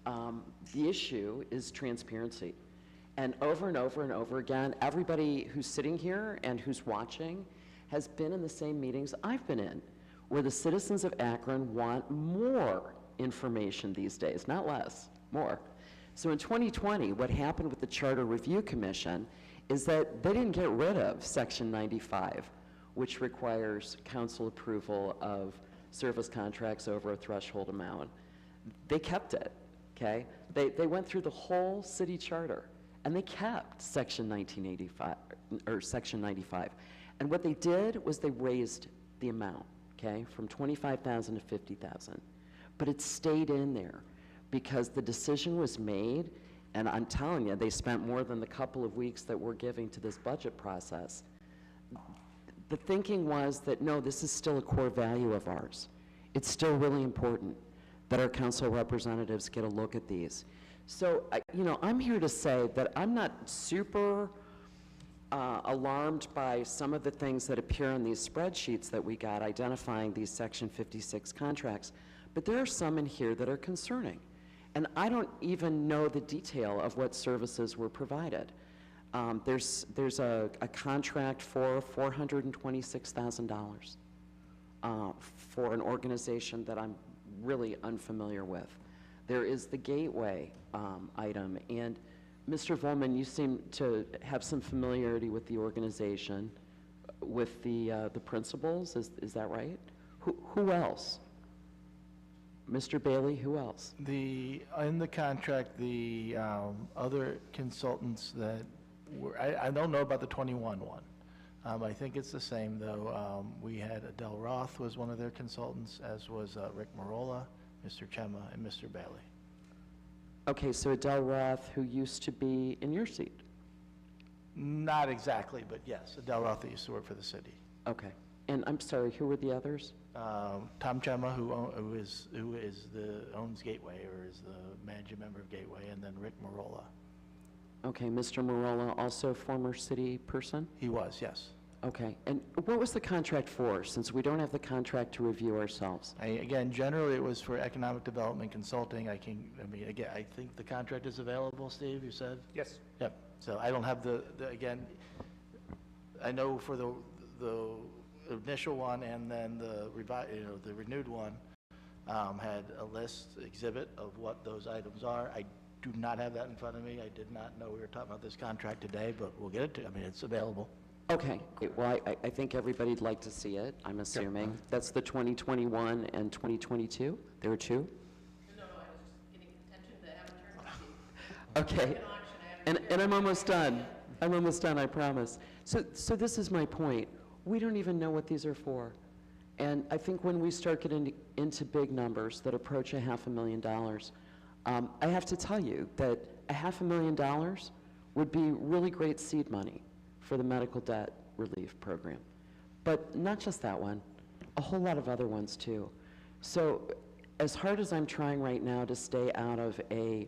The issue is transparency. And over and over and over again, everybody who's sitting here and who's watching has been in the same meetings I've been in, where the citizens of Akron want more information these days, not less, more. So in 2020, what happened with the Charter Review Commission is that they didn't get rid of Section 95, which requires council approval of service contracts over a threshold amount. They kept it, okay? They went through the whole city charter, and they kept Section 1985, or Section 95. And what they did was they raised the amount, okay, from $25,000 to $50,000. But it stayed in there because the decision was made, and I'm telling you, they spent more than the couple of weeks that we're giving to this budget process. The thinking was that, no, this is still a core value of ours. It's still really important that our council representatives get a look at these. So, I'm here to say that I'm not super alarmed by some of the things that appear in these spreadsheets that we got identifying these Section 56 contracts, but there are some in here that are concerning. And I don't even know the detail of what services were provided. There's a contract for $426,000 for an organization that I'm really unfamiliar with. There is the gateway item, and Mr. Volman, you seem to have some familiarity with the organization, with the principals, is that right? Who else? Mr. Bailey, who else? In the contract, the other consultants that were, I don't know about the 21 one. I think it's the same, though. We had Adele Roth was one of their consultants, as was Rick Marola, Mr. Chema, and Mr. Bailey. Okay, so Adele Roth, who used to be in your seat? Not exactly, but yes, Adele Roth that used to work for the city. Okay, and I'm sorry, who were the others? Tom Chema, who owns Gateway, or is the managing member of Gateway, and then Rick Marola. Okay, Mr. Marola, also a former city person? He was, yes. Okay, and what was the contract for, since we don't have the contract to review ourselves? Again, generally it was for economic development consulting. Again, I think the contract is available, Steve, you said? Yes. Yep, so I don't have again, I know for the initial one and then the renewed one had a list exhibit of what those items are. I do not have that in front of me. I did not know we were talking about this contract today, but we'll get it to, it's available. Okay, great. Well, I think everybody'd like to see it, I'm assuming. Yep. That's the 2021 and 2022? There were two? No, I was just getting attention to have a turn. Okay, and I'm almost done. I'm almost done, I promise. So this is my point. We don't even know what these are for. And I think when we start getting into big numbers that approach $500,000, I have to tell you that $500,000 would be really great seed money for the medical debt relief program. But not just that one, a whole lot of other ones too. So as hard as I'm trying right now to stay out of a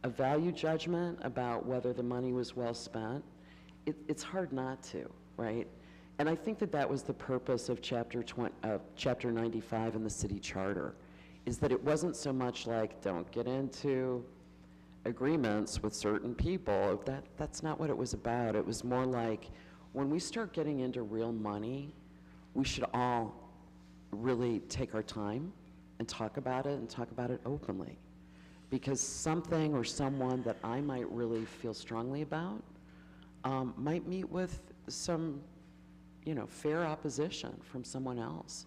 value judgment about whether the money was well spent, it's hard not to, right? And I think that that was the purpose of Chapter 95 in the city charter, is that it wasn't so much like, don't get into agreements with certain people. That's not what it was about. It was more like, when we start getting into real money, we should all really take our time and talk about it openly. Because something or someone that I might really feel strongly about might meet with some, fair opposition from someone else.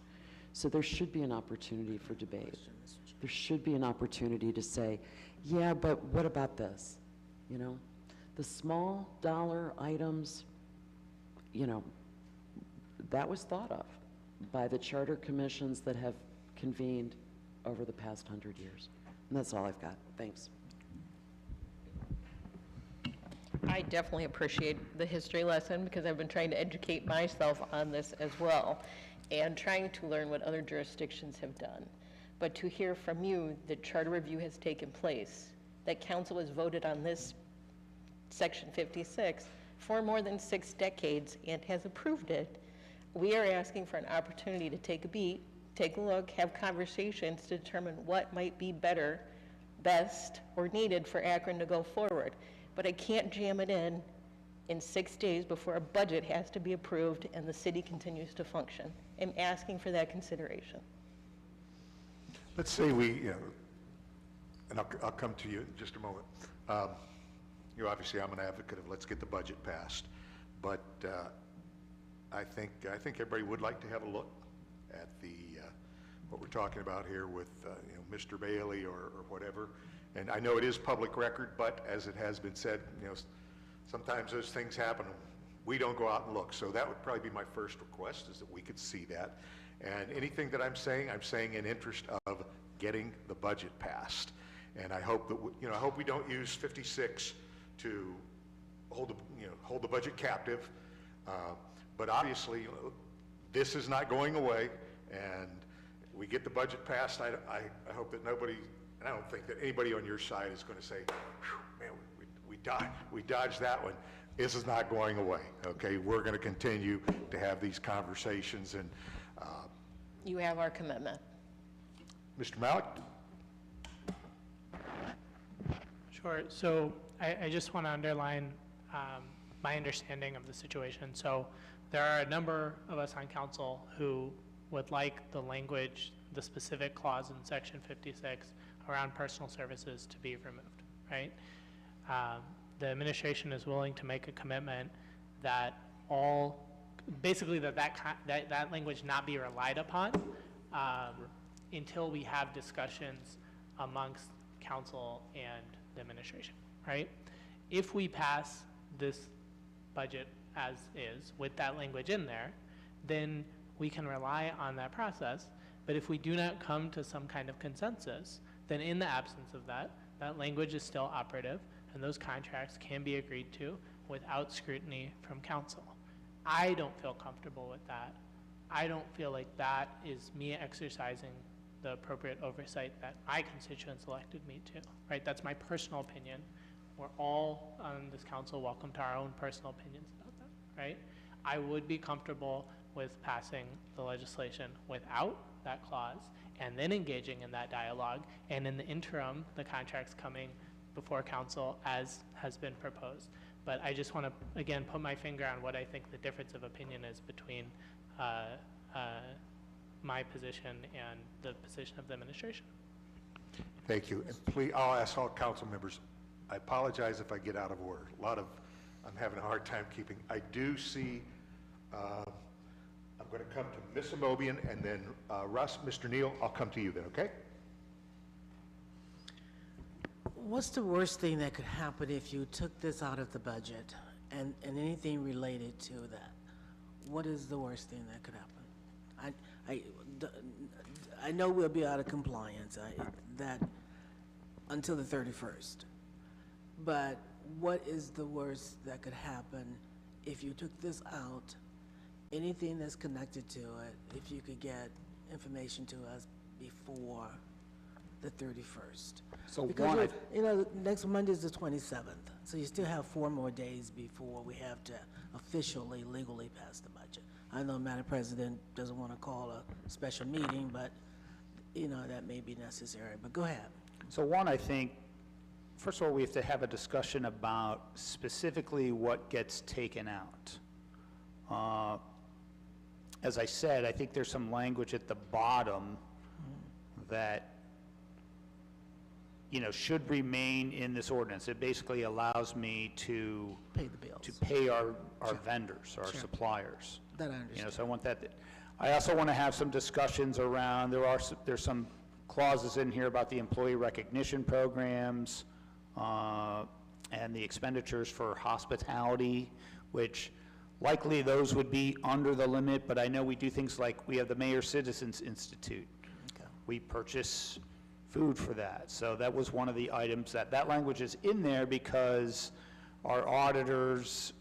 So there should be an opportunity for debate. There should be an opportunity to say, yeah, but what about this? The small dollar items, that was thought of by the charter commissions that have convened over the past 100 years. And that's all I've got. Thanks. I definitely appreciate the history lesson because I've been trying to educate myself on this as well and trying to learn what other jurisdictions have done. But to hear from you that charter review has taken place, that council has voted on this Section 56 for more than 6 decades and has approved it, we are asking for an opportunity to take a beat, take a look, have conversations to determine what might be better, best, or needed for Akron to go forward. But I can't jam it in 6 days before a budget has to be approved and the city continues to function. I'm asking for that consideration. Let's say and I'll come to you in just a moment. Obviously I'm an advocate of let's get the budget passed, but I think everybody would like to have a look at what we're talking about here with Mr. Bailey or whatever. And I know it is public record, but as it has been said, sometimes those things happen. We don't go out and look. So that would probably be my first request, is that we could see that. And anything that I'm saying in interest of getting the budget passed. And I hope that I hope we don't use 56 to hold the budget captive. But obviously, this is not going away, and we get the budget passed. I hope that nobody, and I don't think that anybody on your side is going to say, man, we dodged that one. This is not going away, okay? We're going to continue to have these conversations. And you have our commitment. Mr. Malik? Sure. So I just want to underline my understanding of the situation. So there are a number of us on council who would like the language, the specific clause in Section 56 around personal services to be removed, right? The administration is willing to make a commitment that that language not be relied upon until we have discussions amongst council and the administration, right? If we pass this budget as is with that language in there, then we can rely on that process. But if we do not come to some kind of consensus, then in the absence of that language is still operative, and those contracts can be agreed to without scrutiny from council. I don't feel comfortable with that. I don't feel like that is me exercising the appropriate oversight that my constituents elected me to, right? That's my personal opinion. We're all on this council welcome to our own personal opinions about that, right? I would be comfortable with passing the legislation without that clause and then engaging in that dialogue, and in the interim, the contracts coming before council as has been proposed. But I just want to, again, put my finger on what I think the difference of opinion is between my position and the position of the administration. Thank you. And please, I'll ask all council members, I apologize if I get out of order. I'm having a hard time keeping. I do see, I'm going to come to Ms. Amobian and then Russ, Mr. Neal, I'll come to you then, okay? What's the worst thing that could happen if you took this out of the budget and anything related to that? What is the worst thing that could happen? I know we'll be out of compliance that until the 31st, but what is the worst that could happen if you took this out anything that's connected to it, if you could get information to us before the 31st. So Because, next Monday is the 27th, so you still have 4 more days before we have to officially, legally pass the budget. I know Madam President doesn't want to call a special meeting, but, that may be necessary, but go ahead. So one, I think, first of all, we have to have a discussion about specifically what gets taken out. As I said, I think there's some language at the bottom that, should remain in this ordinance. It basically allows me to Pay the bills. to pay our vendors, our suppliers. That I understand. So I want that. I also want to have some discussions around, there's some clauses in here about the employee recognition programs, and the expenditures for hospitality, which likely those would be under the limit, but I know we do things like, we have the Mayor Citizens Institute. Okay. We purchase food for that. So that was one of the items that language is in there because our auditors,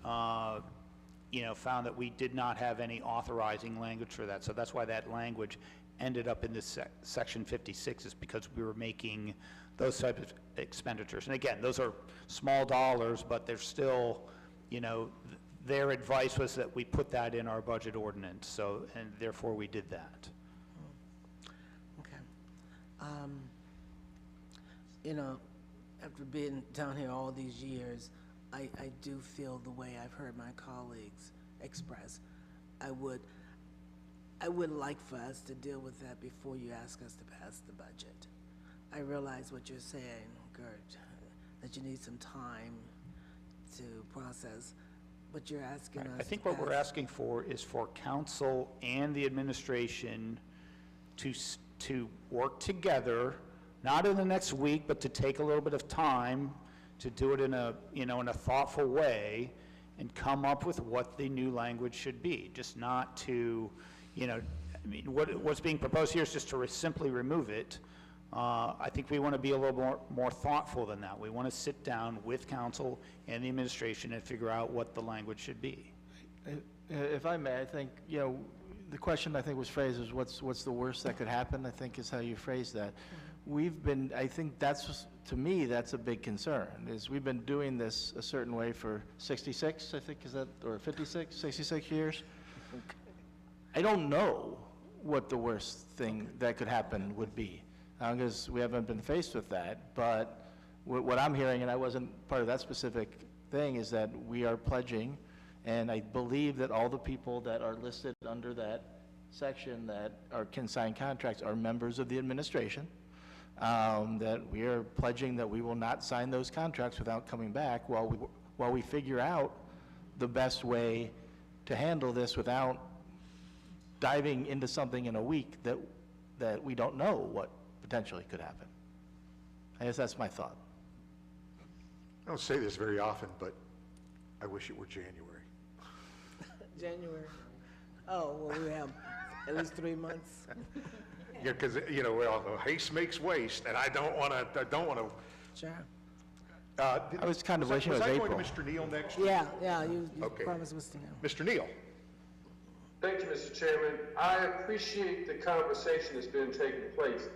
found that we did not have any authorizing language for that. So that's why that language ended up in this section 56, is because we were making those types of expenditures. And again, those are small dollars, but they're still, their advice was that we put that in our budget ordinance. So, and therefore we did that. Okay. After being down here all these years, I do feel the way I've heard my colleagues express. I would like for us to deal with that before you ask us to pass the budget. I realize what you're saying, Gert, that you need some time to process, but you're asking us I think what we're asking for is for council and the administration to work together, not in the next week, but to take a little bit of time to do it in a thoughtful way and come up with what the new language should be. Just not to, what's being proposed here is just to simply remove it. I think we want to be a little more thoughtful than that. We want to sit down with council and the administration and figure out what the language should be. If I may, I think, the question I think was phrased as what's the worst that could happen, I think is how you phrased that. I think to me, that's a big concern, is we've been doing this a certain way for 66, I think, or 56, 66 years. I don't know what the worst thing that could happen would be, because we haven't been faced with that, but what I'm hearing, and I wasn't part of that specific thing, is that we are pledging, and I believe that all the people that are listed under that section that can sign contracts are members of the administration, that we are pledging that we will not sign those contracts without coming back while we figure out the best way to handle this without diving into something in a week that we don't know what potentially could happen. I guess that's my thought. I don't say this very often, but I wish it were January. January. Oh, well, we have at least 3 months. Yeah, because, haste makes waste, and I don't want to. Sure. I was kind of wishing it was April. Was that going to Mr. Neal next? Yeah, you Okay. promised Mr. Neal. Mr. Neal. Thank you, Mr. Chairman. I appreciate the conversation that's been taking place.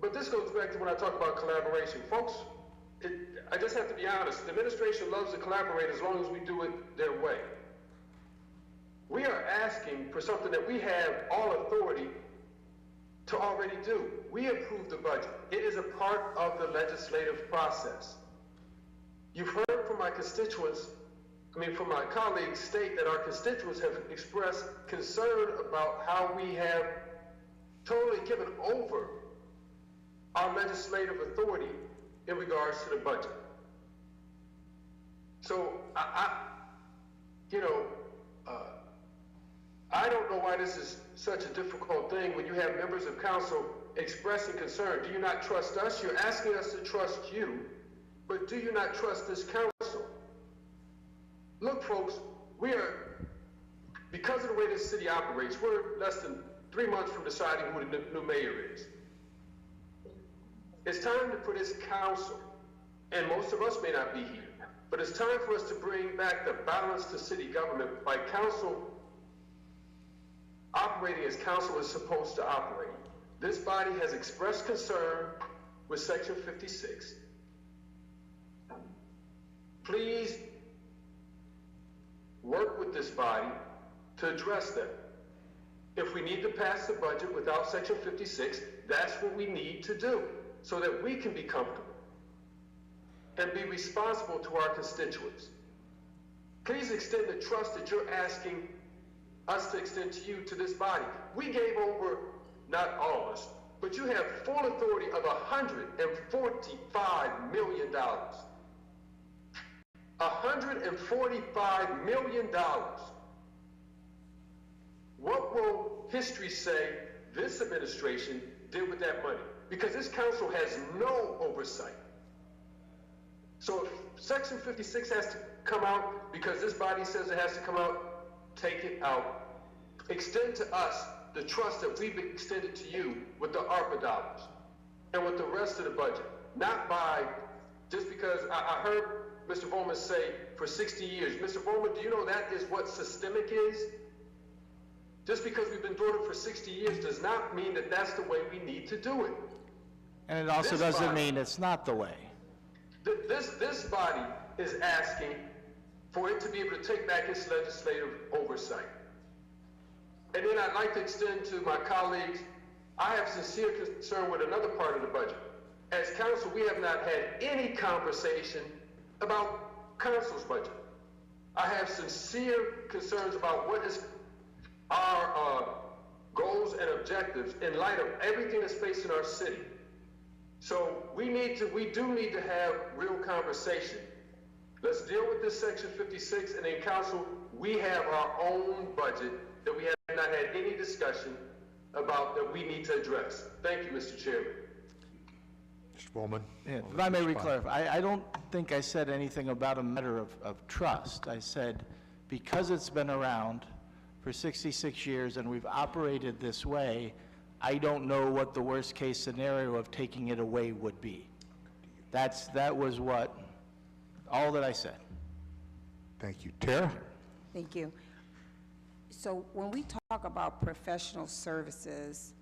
But this goes back to when I talk about collaboration. Folks, I just have to be honest. The administration loves to collaborate as long as we do it their way. We are asking for something that we have all authority to already do. We approve the budget. It is a part of the legislative process. You've heard from my constituents, from my colleagues state that our constituents have expressed concern about how we have totally given over our legislative authority in regards to the budget. So I don't know why this is such a difficult thing when you have members of council expressing concern. Do you not trust us? You're asking us to trust you, but do you not trust this council? Look, folks, because of the way this city operates, we're less than 3 months from deciding who the new mayor is. It's time for this council, and most of us may not be here, but it's time for us to bring back the balance to city government by council operating as council is supposed to operate. This body has expressed concern with Section 56. Please work with this body to address them. If we need to pass the budget without Section 56, that's what we need to do so that we can be comfortable and be responsible to our constituents. Please extend the trust that you're asking us to extend to you, to this body. We gave over, not all of us, but you have full authority of $145 million. $145 million. What will history say this administration did with that money? Because this council has no oversight. So if Section 56 has to come out because this body says it has to come out, take it out. Extend to us the trust that we've extended to you with the ARPA dollars and with the rest of the budget. Not by, just because I heard Mr. Bowman say for 60 years. Mr. Bowman, do you know that is what systemic is? Just because we've been doing it for 60 years does not mean that that's the way we need to do it. And it also doesn't mean it's not the way. This body is asking for it to be able to take back its legislative oversight. And then I'd like to extend to my colleagues, I have sincere concern with another part of the budget. As council, we have not had any conversation about council's budget. I have sincere concerns about what is our goals and objectives in light of everything that's facing our city. So we do need to have real conversation. Let's deal with this Section 56, and in council, we have our own budget that we have not had any discussion about that we need to address. Thank you, Mr. Chairman. Mr. Bowman? Yeah, if I may re-clarify, I don't think I said anything about a matter of trust. I said, because it's been around for 66 years and we've operated this way, I don't know what the worst-case scenario of taking it away would be. That was all that I said. Thank you. Tara? Thank you. So when we talk about professional services,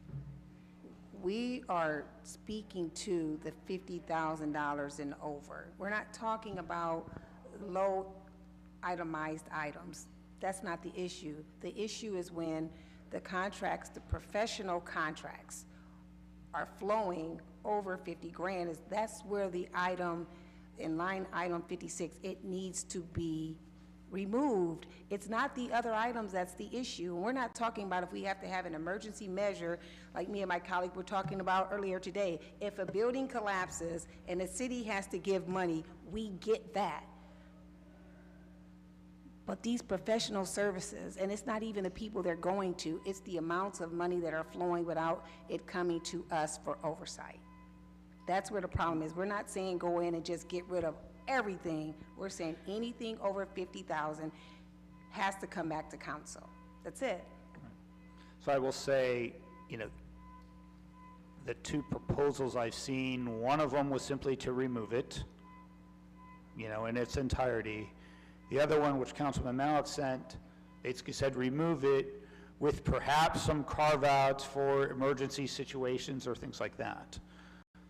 we are speaking to the $50,000 and over. We're not talking about low itemized items. That's not the issue. The issue is when the contracts, the professional contracts, are flowing over 50 grand. That's where the item in line item 56, it needs to be removed. It's not the other items that's the issue. And we're not talking about if we have to have an emergency measure, like me and my colleague were talking about earlier today. If a building collapses and the city has to give money, we get that. But these professional services, and it's not even the people they're going to, it's the amounts of money that are flowing without it coming to us for oversight. That's where the problem is. We're not saying go in and just get rid of everything. We're saying anything over 50,000 has to come back to council. That's it. So I will say, the two proposals I've seen, one of them was simply to remove it, in its entirety. The other one, which Councilman Malik sent, basically said remove it with perhaps some carve-outs for emergency situations or things like that.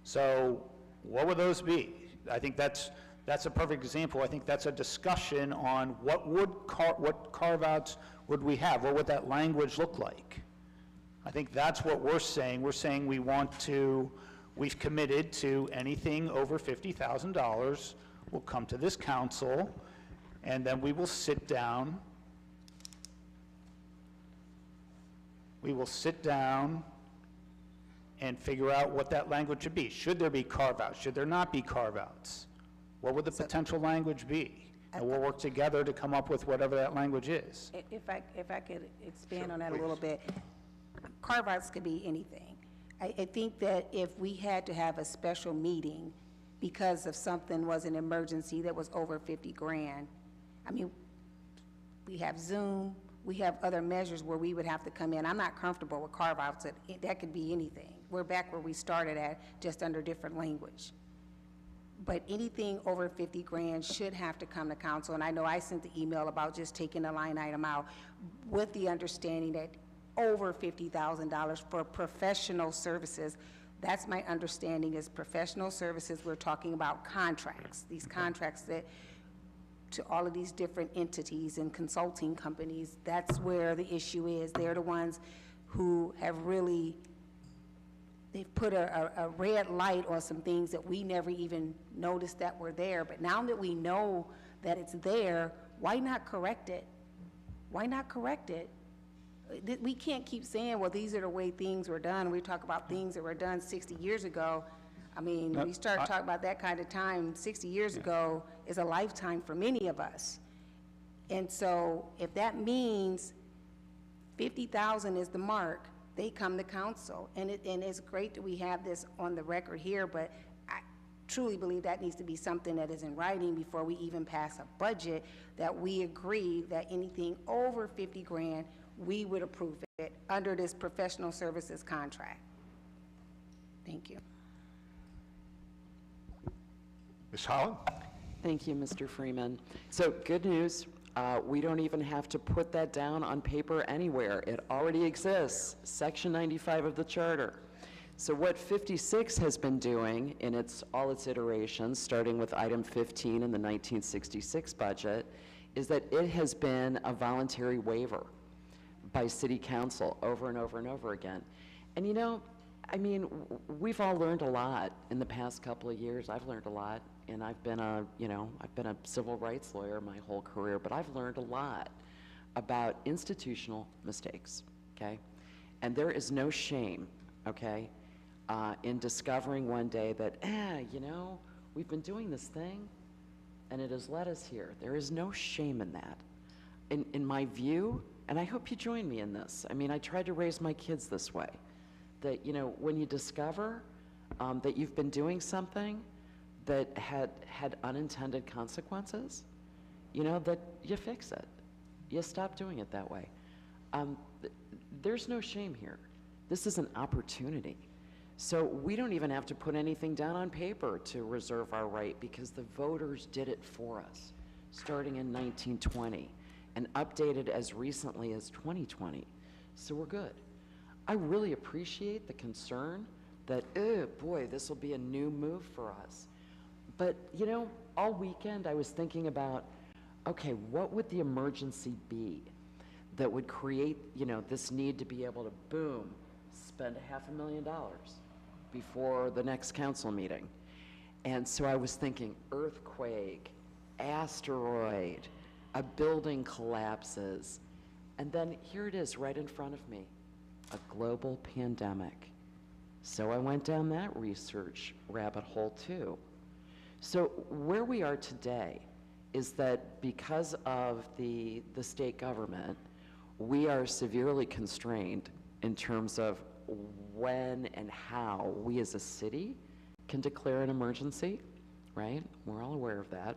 So what would those be? I think that's a perfect example. I think that's a discussion on what carve-outs would we have? What would that language look like? I think that's what we're saying. We're saying we've committed to anything over $50,000 will come to this council, and then we will sit down. We will sit down and figure out what that language should be. Should there be carve-outs? Should there not be carve-outs? What would the potential language be? And we'll work together to come up with whatever that language is. If I could expand on that a little bit, carve-outs could be anything. I think that if we had to have a special meeting because of something was an emergency that was over 50 grand, I mean, we have Zoom, we have other measures where we would have to come in. I'm not comfortable with carve-outs. That could be anything. We're back where we started at, just under different language. But anything over 50 grand should have to come to council. And I know I sent the email about just taking the line item out with the understanding that over $50,000 for professional services. That's my understanding is professional services. We're talking about contracts, these contracts that to all of these different entities and consulting companies. That's where the issue is. They're the ones who have really, they've put a red light on some things that we never even noticed that were there. But now that we know that it's there, why not correct it? Why not correct it? We can't keep saying, well, these are the way things were done. We talk about things that were done 60 years ago. I mean, we start talking about that kind of time 60 years ago is a lifetime for many of us. And so if that means 50,000 is the mark, they come to council. And it's great that we have this on the record here, but I truly believe that needs to be something that is in writing before we even pass a budget, that we agree that anything over 50 grand, we would approve it under this professional services contract. Thank you. Ms. Holland? Thank you, Mr. Freeman. So good news, we don't even have to put that down on paper anywhere. It already exists, Section 95 of the Charter. So what 56 has been doing in all its iterations, starting with item 15 in the 1966 budget, is that it has been a voluntary waiver by City Council over and over and over again. And you know, I mean, we've all learned a lot in the past couple of years. I've learned a lot, and I've been a civil rights lawyer my whole career, but I've learned a lot about institutional mistakes, okay? And there is no shame, okay, in discovering one day that, you know, we've been doing this thing, and it has led us here. There is no shame in that. In my view, and I hope you join me in this. I mean, I tried to raise my kids this way, that, you know, when you discover that you've been doing something that had unintended consequences, you know, that you fix it. You stop doing it that way. There's no shame here. This is an opportunity. So we don't even have to put anything down on paper to reserve our right, because the voters did it for us, starting in 1920. And updated as recently as 2020. So we're good. I really appreciate the concern that, boy, this will be a new move for us. But, you know, all weekend I was thinking about, okay, what would the emergency be that would create, you know, this need to be able to, boom, spend $500,000 before the next council meeting? And so I was thinking earthquake, asteroid, a building collapses, and then here it is right in front of me, a global pandemic. So I went down that research rabbit hole too. So where we are today is that because of the state government, we are severely constrained in terms of when and how we as a city can declare an emergency, right? We're all aware of that.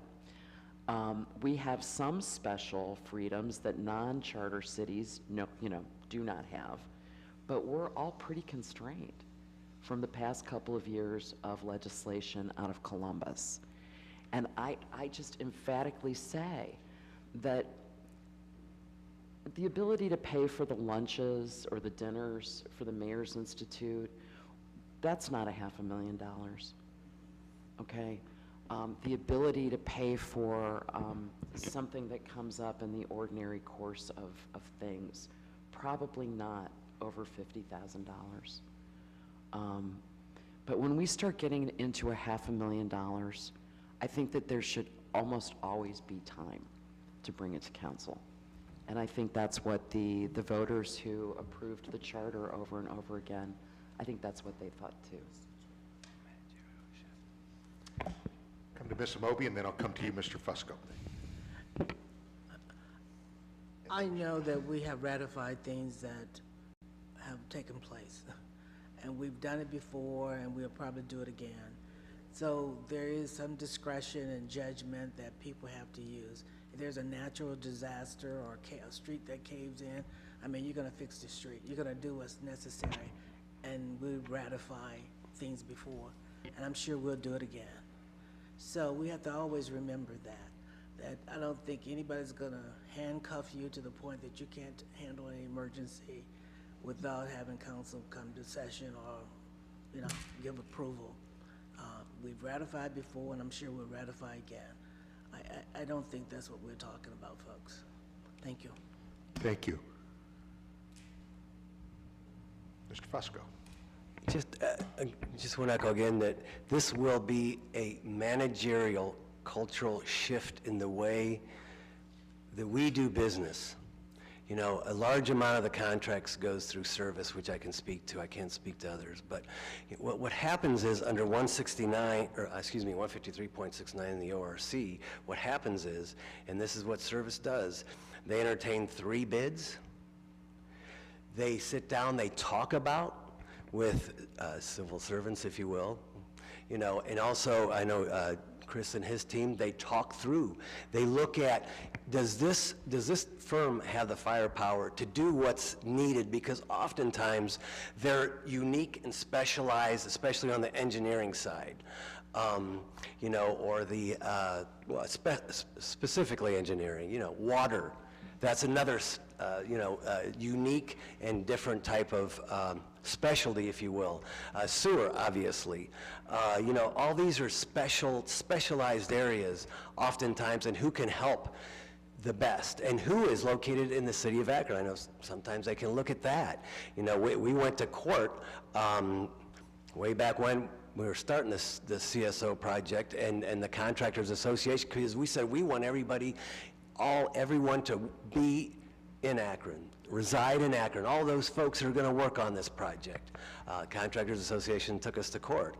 We have some special freedoms that non-charter cities do not have, but we're all pretty constrained from the past couple of years of legislation out of Columbus. And I just emphatically say that the ability to pay for the lunches or the dinners for the Mayor's Institute, that's not $500,000, okay? The ability to pay for something that comes up in the ordinary course of things, probably not over $50,000. But when we start getting into $500,000, I think that there should almost always be time to bring it to council. And I think that's what the voters who approved the charter over and over again, I think that's what they thought too. Come to Ms. Amobi, and then I'll come to you, Mr. Fusco. I know that we have ratified things that have taken place, and we've done it before, and we'll probably do it again. So there is some discretion and judgment that people have to use. If there's a natural disaster or a street that caves in, I mean, you're gonna fix the street. You're gonna do what's necessary, and we ratify things before, and I'm sure we'll do it again. So we have to always remember that I don't think anybody's gonna handcuff you to the point that you can't handle an emergency without having council come to session or, you know, give approval. We've ratified before, and I'm sure we'll ratify again. I don't think that's what we're talking about, folks. Thank you. Thank you. Mr. Fusco. Just want to echo again that this will be a managerial cultural shift in the way that we do business. You know, a large amount of the contracts goes through service, which I can speak to. I can't speak to others. But what happens is under 153.69 in the ORC, what happens is, and this is what service does, they entertain 3 bids. They sit down, they talk about with civil servants, if you will, you know, and also I know Chris and his team, they talk through. They look at, does this firm have the firepower to do what's needed? Because oftentimes they're unique and specialized, especially on the engineering side, you know, or the, specifically engineering, you know, water. That's another, unique and different type of specialty, if you will. Sewer, obviously. You know, all these are specialized areas oftentimes, and who can help the best, and who is located in the city of Akron. I know sometimes I can look at that. You know, we went to court way back when we were starting the CSO project and the Contractors Association, because we said we want everyone to be in Akron, reside in Akron, all those folks who are going to work on this project. Contractors Association took us to court.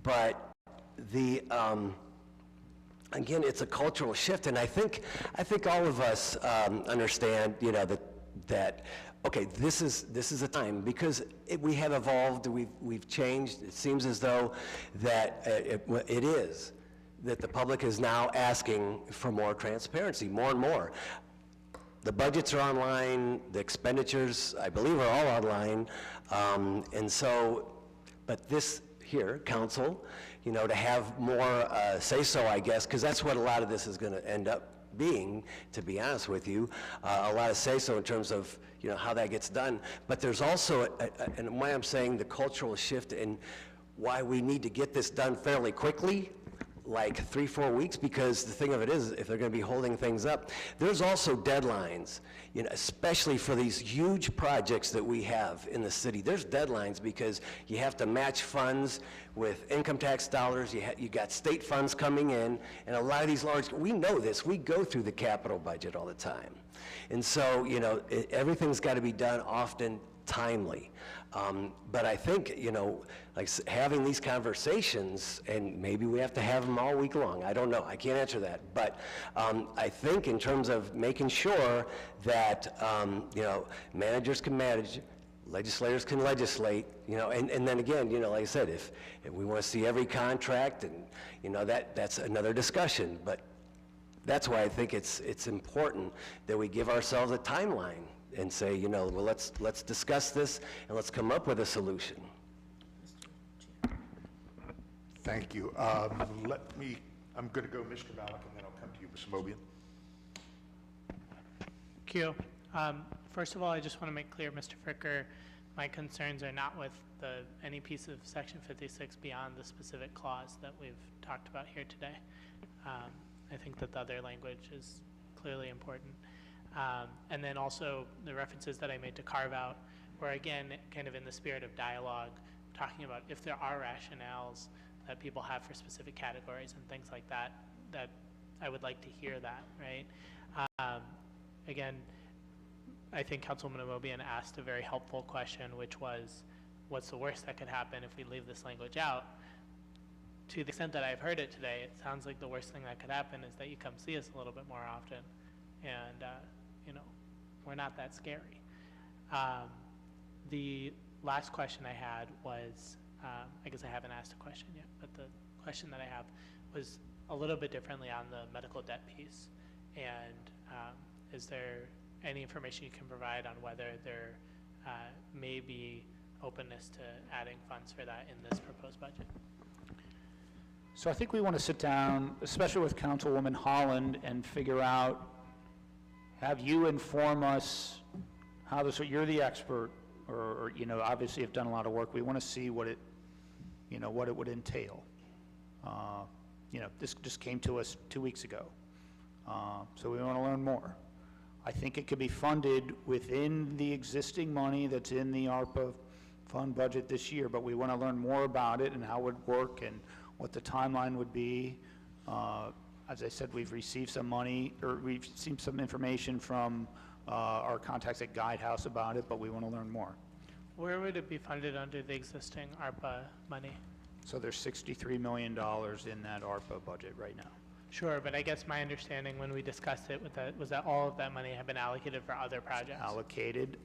But the, again, it's a cultural shift, and I think all of us understand, you know, that okay, this is a time, because we have evolved, we've changed. It seems as though that it is, that the public is now asking for more transparency, more and more. The budgets are online, the expenditures, I believe, are all online, and so, but this here, council, you know, to have more say-so, I guess, because that's what a lot of this is going to end up being, to be honest with you, a lot of say-so in terms of, you know, how that gets done. But there's also, and why I'm saying the cultural shift and why we need to get this done fairly quickly, like 3-4 weeks, because the thing of it is, if they're going to be holding things up, there's also deadlines, you know, especially for these huge projects that we have in the city. There's deadlines because you have to match funds with income tax dollars. You got state funds coming in, and a lot of these large, we know this, we go through the capital budget all the time. And so, you know, everything's got to be done often timely. But I think, you know, like having these conversations, and maybe we have to have them all week long. I don't know. I can't answer that. But I think in terms of making sure that, you know, managers can manage, legislators can legislate, you know, and then again, you know, like I said, if we want to see every contract, and, you know, that's another discussion. But that's why I think it's important that we give ourselves a timeline and say, you know, well, let's discuss this and let's come up with a solution. Thank you. I'm going to go Mr. Malik, and then I'll come to you, Ms. Mobian. Thank you. First of all, I just want to make clear, Mr. Fricker, my concerns are not with any piece of Section 56 beyond the specific clause that we've talked about here today. I think that the other language is clearly important. And then also the references that I made to carve out were, again, kind of in the spirit of dialogue, talking about if there are rationales that people have for specific categories and things like that, that I would like to hear that, right? Again, I think Councilwoman Amobian asked a very helpful question, which was, what's the worst that could happen if we leave this language out? To the extent that I've heard it today, it sounds like the worst thing that could happen is that you come see us a little bit more often, and you know, we're not that scary. The last question I had was, I guess I haven't asked a question yet, but the question that I have was a little bit differently on the medical debt piece. And is there any information you can provide on whether there may be openness to adding funds for that in this proposed budget? So I think we want to sit down, especially with Councilwoman Holland, and figure out, have you inform us how this, you're the expert, or, you know, obviously have done a lot of work. We want to see what it, you know, what it would entail. You know, this just came to us 2 weeks ago. So we want to learn more. I think it could be funded within the existing money that's in the ARPA fund budget this year, but we want to learn more about it and how it would work and what the timeline would be. As I said, we've received some money, or we've received some information from our contacts at Guidehouse about it, but we want to learn more. Where would it be funded under the existing ARPA money? So there's $63 million in that ARPA budget right now. Sure, but I guess my understanding when we discussed it was that all of that money had been allocated for other projects. Allocated.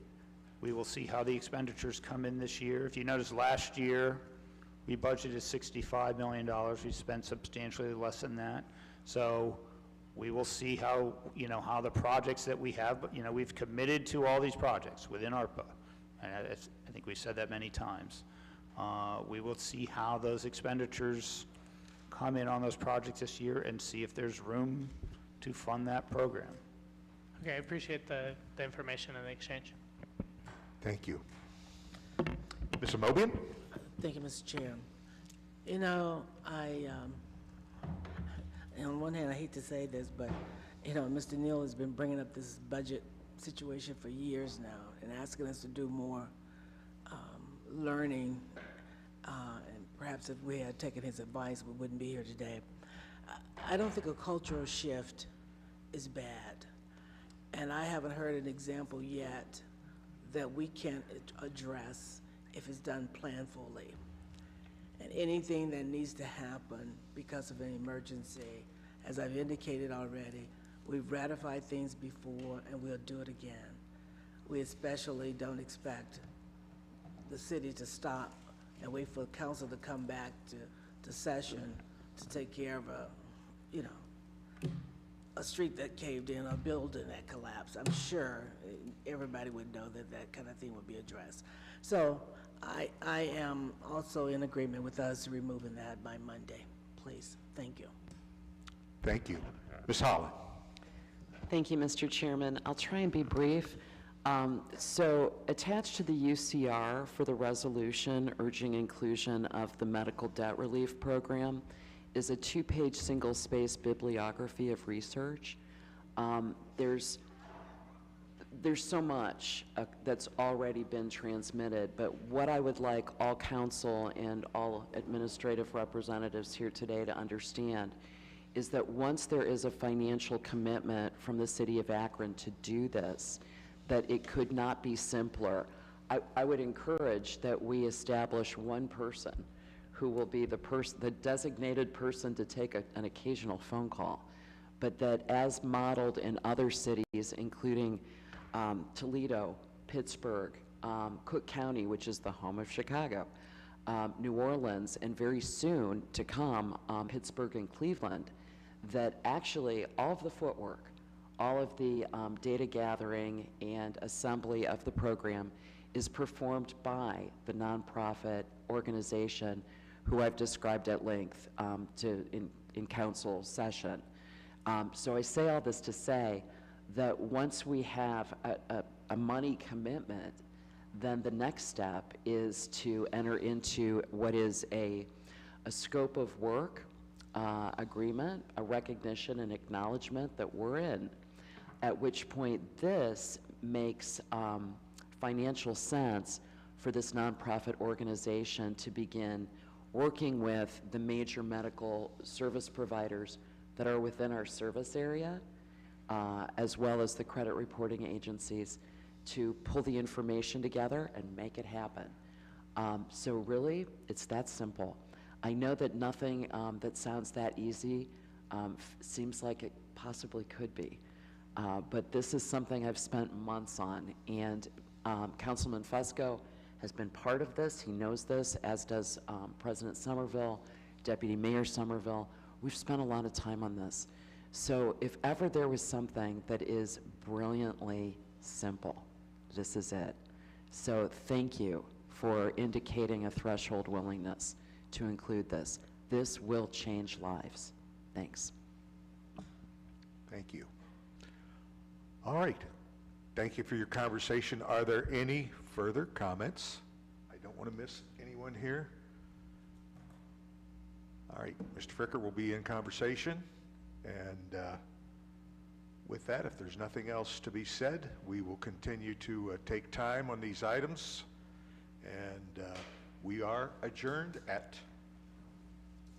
We will see how the expenditures come in this year. If you notice, last year, we budgeted $65 million. We spent substantially less than that. So we will see how, you know, how the projects that we have, but, you know, we've committed to all these projects within ARPA. And I think we've said that many times. We will see how those expenditures come in on those projects this year and see if there's room to fund that program. Okay, I appreciate the information and the exchange. Thank you. Mr. Mobian? Thank you, Mr. Chair. You know, on one hand, I hate to say this, but, you know, Mr. Neal has been bringing up this budget situation for years now and asking us to do more learning, and perhaps if we had taken his advice, we wouldn't be here today. I don't think a cultural shift is bad, and I haven't heard an example yet that we can address if it's done planfully. And anything that needs to happen because of an emergency, as I've indicated already, we've ratified things before and we'll do it again. We especially don't expect the city to stop and wait for council to come back to session to take care of a street that caved in, a building that collapsed. I'm sure everybody would know that that kind of thing would be addressed. So I am also in agreement with us removing that by Monday, please. Thank you. Thank you. Ms. Holland? Thank you, Mr. Chairman. I'll try and be brief. So attached to the UCR for the resolution urging inclusion of the medical debt relief program is a 2-page single-space bibliography of research. There's so much that's already been transmitted, but what I would like all council and all administrative representatives here today to understand is that once there is a financial commitment from the city of Akron to do this, that it could not be simpler. I would encourage that we establish one person who will be the designated person to take an occasional phone call, but that as modeled in other cities, including Toledo, Pittsburgh, Cook County, which is the home of Chicago, New Orleans, and very soon to come, Pittsburgh and Cleveland, that actually all of the footwork, all of the data gathering and assembly of the program is performed by the nonprofit organization who I've described at length in council session. So I say all this to say that once we have a money commitment, then the next step is to enter into what is a scope of work agreement, a recognition and acknowledgement that we're in, at which point this makes financial sense for this nonprofit organization to begin working with the major medical service providers that are within our service area, as well as the credit reporting agencies, to pull the information together and make it happen. So really, it's that simple. I know that nothing that sounds that easy seems like it possibly could be, but this is something I've spent months on, and Councilman Fusco has been part of this. He knows this, as does President Somerville, Deputy Mayor Somerville. We've spent a lot of time on this. So if ever there was something that is brilliantly simple, this is it. So thank you for indicating a threshold willingness to include this. This will change lives. Thanks. Thank you. All right. Thank you for your conversation. Are there any further comments? I don't want to miss anyone here. All right, Mr. Fricker will be in conversation, and with that, if there's nothing else to be said, we will continue to take time on these items, and we are adjourned at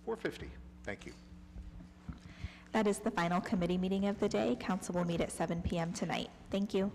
4:50. Thank you. That is the final committee meeting of the day. Council will meet at 7 p.m. tonight. Thank you.